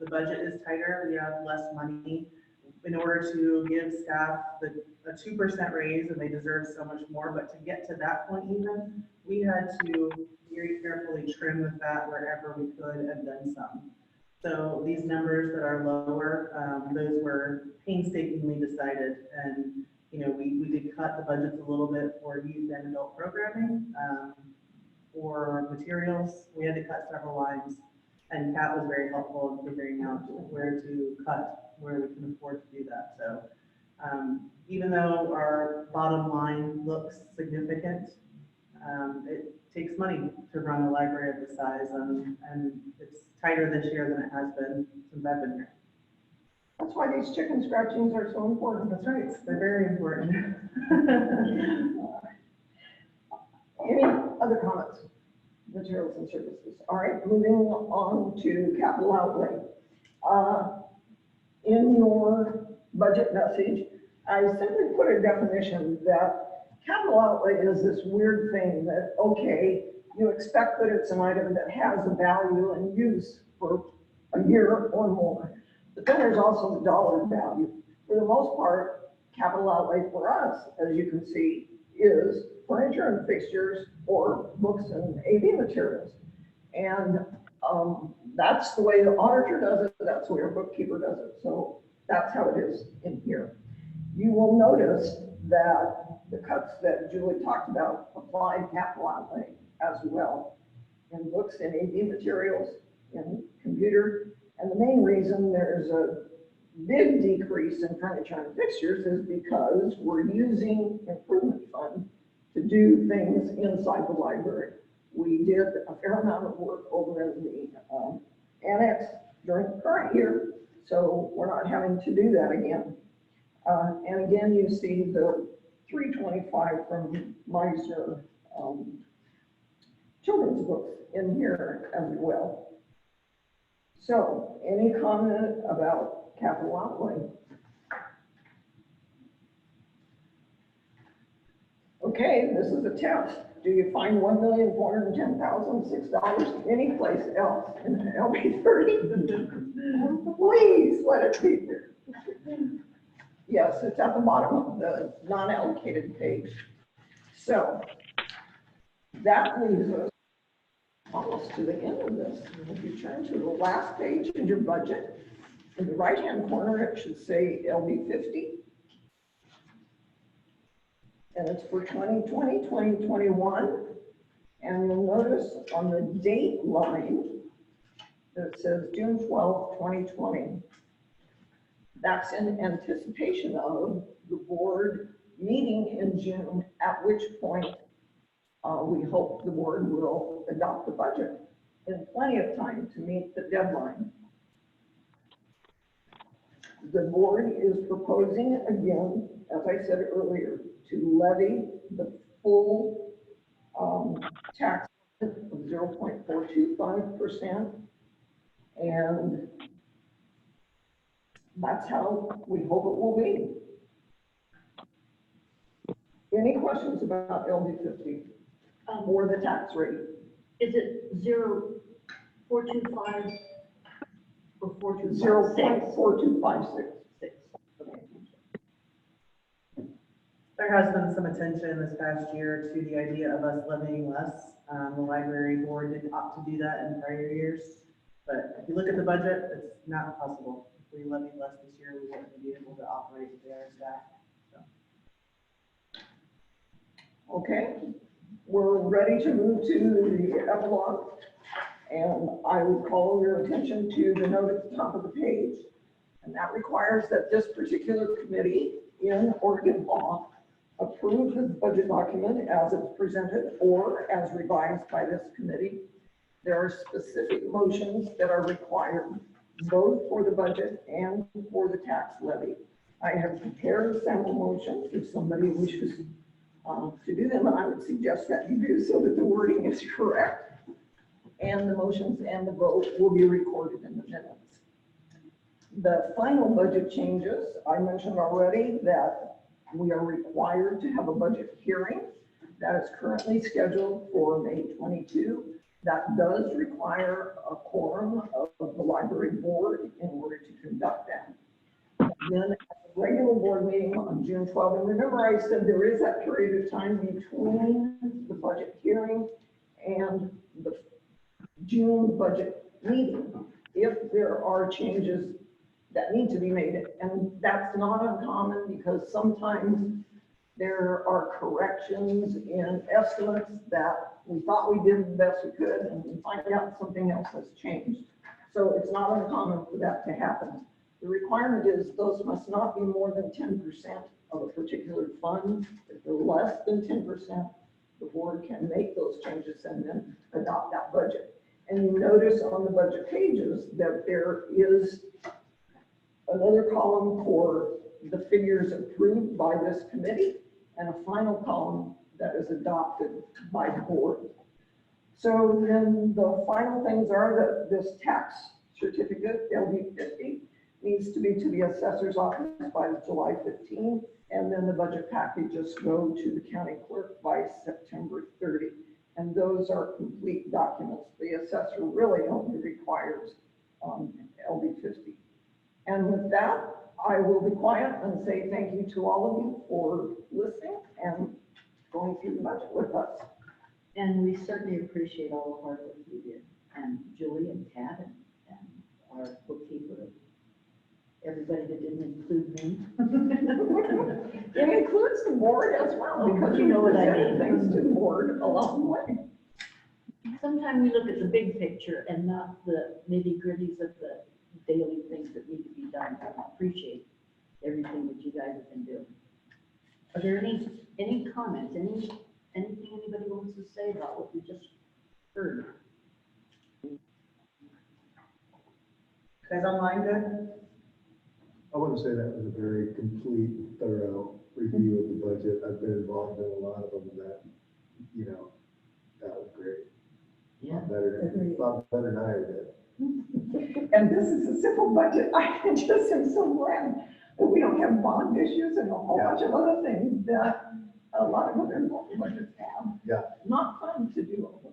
The budget is tighter, we have less money. In order to give staff a 2% raise, and they deserve so much more, but to get to that point even, we had to very carefully trim the fat wherever we could and then some. So these numbers that are lower, those were painstakingly decided, and we did cut the budgets a little bit for youth and adult programming. For materials, we had to cut several lines, and Pat was very helpful in figuring out where to cut, where we can afford to do that. So even though our bottom line looks significant, it takes money to run a library of this size, and it's tighter this year than it has been since I've been here. That's why these chicken scratchings are so important. That's right, they're very important. Any other comments? Materials and services. All right, moving on to capital outlay. In your budget message, I simply put a definition that capital outlay is this weird thing that, okay, you expect that it's an item that has a value and use for a year or more. But then there's also the dollar value. For the most part, capital outlay for us, as you can see, is furniture and fixtures or books and AV materials. And that's the way the auditor does it, that's the way our bookkeeper does it. So that's how it is in here. You will notice that the cuts that Julie talked about apply capital outlay as well in books and AV materials, in computer. And the main reason there's a big decrease in furniture and fixtures is because we're using improvement fund to do things inside the library. We did a fair amount of work over in the annex during the current year, so we're not having to do that again. And again, you see the 325 from Meisner children's books in here as well. So, any comment about capital outlay? Okay, this is a test. Do you find $1,410,006 anyplace else in LB 30? Please let it be there. Yes, it's at the bottom of the non-allocated page. So that leaves us almost to the end of this. If you turn to the last page in your budget, in the right-hand corner, it should say LB 50. And it's for 2020, 2021. And you'll notice on the date line that it says June 12, 2020. That's in anticipation of the board meeting in June, at which point we hope the board will adopt the budget in plenty of time to meet the deadline. The board is proposing again, as I said earlier, to levy the full tax of 0.425%. And that's how we hope it will be. Any questions about LD 50 or the tax rate? Is it 0.425 or 4.256? 0.4256. There has been some attention this past year to the idea of us levying less. The library board did opt to do that in prior years, but if you look at the budget, it's not possible. If we levied less this year, we wouldn't be able to operate with our staff. So. Okay, we're ready to move to the epilogue. And I would call your attention to the note at the top of the page. And that requires that this particular committee in Oregon law approve the budget document as it's presented or as revised by this committee. There are specific motions that are required both for the budget and for the tax levy. I have prepared sample motions if somebody wishes to do them, and I would suggest that you do so that the wording is correct. And the motions and the vote will be recorded in the minutes. The final budget changes, I mentioned already that we are required to have a budget hearing that is currently scheduled for May 22. That does require a quorum of the library board in order to conduct that. Then at the regular board meeting on June 12th, and remember I said there is that period of time between the budget hearing and the June budget meeting, if there are changes that need to be made. And that's not uncommon because sometimes there are corrections in estimates that we thought we did the best we could and we find out something else has changed. So it's not uncommon for that to happen. The requirement is those must not be more than 10% of a particular fund. If they're less than 10%, the board can make those changes and then adopt that budget. And you notice on the budget pages that there is another column for the figures approved by this committee and a final column that is adopted by the board. So then the final things are that this tax certificate, LD 50, needs to be to the assessor's office by July 15th, and then the budget packages go to the county clerk by September 30. And those are complete documents. The assessor really only requires LD 50. And with that, I will be quiet and say thank you to all of you for listening and going through the budget with us. And we certainly appreciate all the hard work you did, and Julie and Tad and our bookkeeper, everybody that didn't include me. It includes the board as well, because you know what I mean, things to the board along the way. Sometimes we look at the big picture and not the nitty-gritties of the daily things that need to be done. I appreciate everything that you guys have been doing. Are there any comments, anything anybody wants to say about what we just heard? You guys online good? I want to say that was a very complete, thorough review of the budget. I've been involved in a lot of them that, that was great. Yeah. A lot better than I ever did. And this is a simple budget. I just am so glad that we don't have bond issues and a whole bunch of other things that a lot of other local budgets have. Yeah. Not fun to do all those.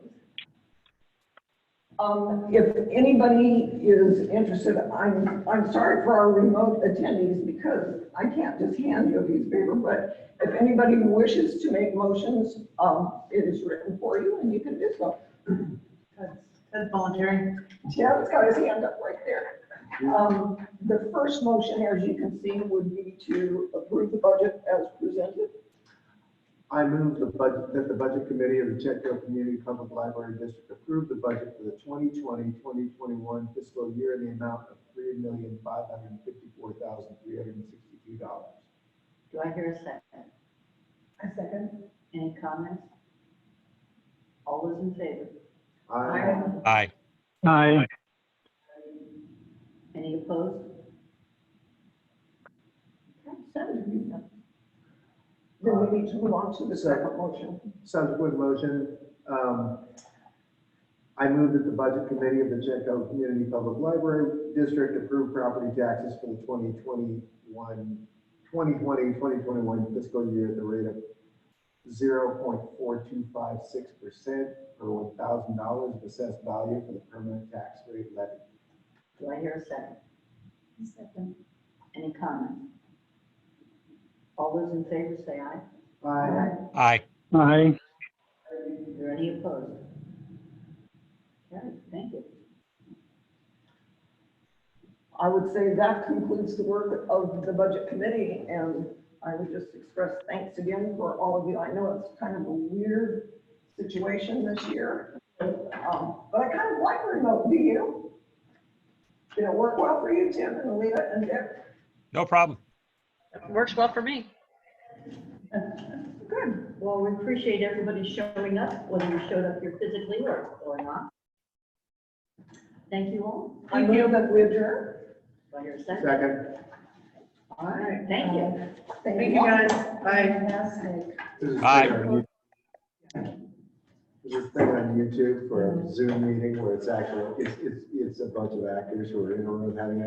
If anybody is interested, I'm sorry for our remote attendees because I can't just hand you a piece of paper, but if anybody wishes to make motions, it is written for you and you can do so. That's volunteering. Chad's got his hand up right there. The first motion, as you can see, would be to approve the budget as presented. I move that the budget committee of the Chetco Community Public Library District approve the budget for the 2020-2021 fiscal year in the amount of $3,554,362. Do I hear a second? I second. Any comments? All those in favor? Aye. Aye. Any opposed? Then we need to move on to the second motion. Subsequent motion, I move that the budget committee of the Chetco Community Public Library District approve property taxes for the 2020-2021 fiscal year at the rate of 0.4256% per $1,000 of assessed value for the permanent tax rate levy. Do I hear a second? Second. Any comments? All those in favor say aye. Aye. Aye. Aye. Is there any opposed? Okay, thank you. I would say that concludes the work of the budget committee, and I would just express thanks again for all of you. I know it's kind of a weird situation this year. But I kind of like remote, do you? Did it work well for you, Tim and Alita and Dick? No problem. Works well for me. Good. Well, we appreciate everybody showing up, whether you showed up here physically or not. Thank you all. I move that we adjourn. Do I hear a second? Second. All right. Thank you. Thank you, guys. Bye. Fantastic. There's a Aye. thing on YouTube- There's a thing on YouTube for a Zoom meeting where it's actually, it's a bunch of actors who are in a room having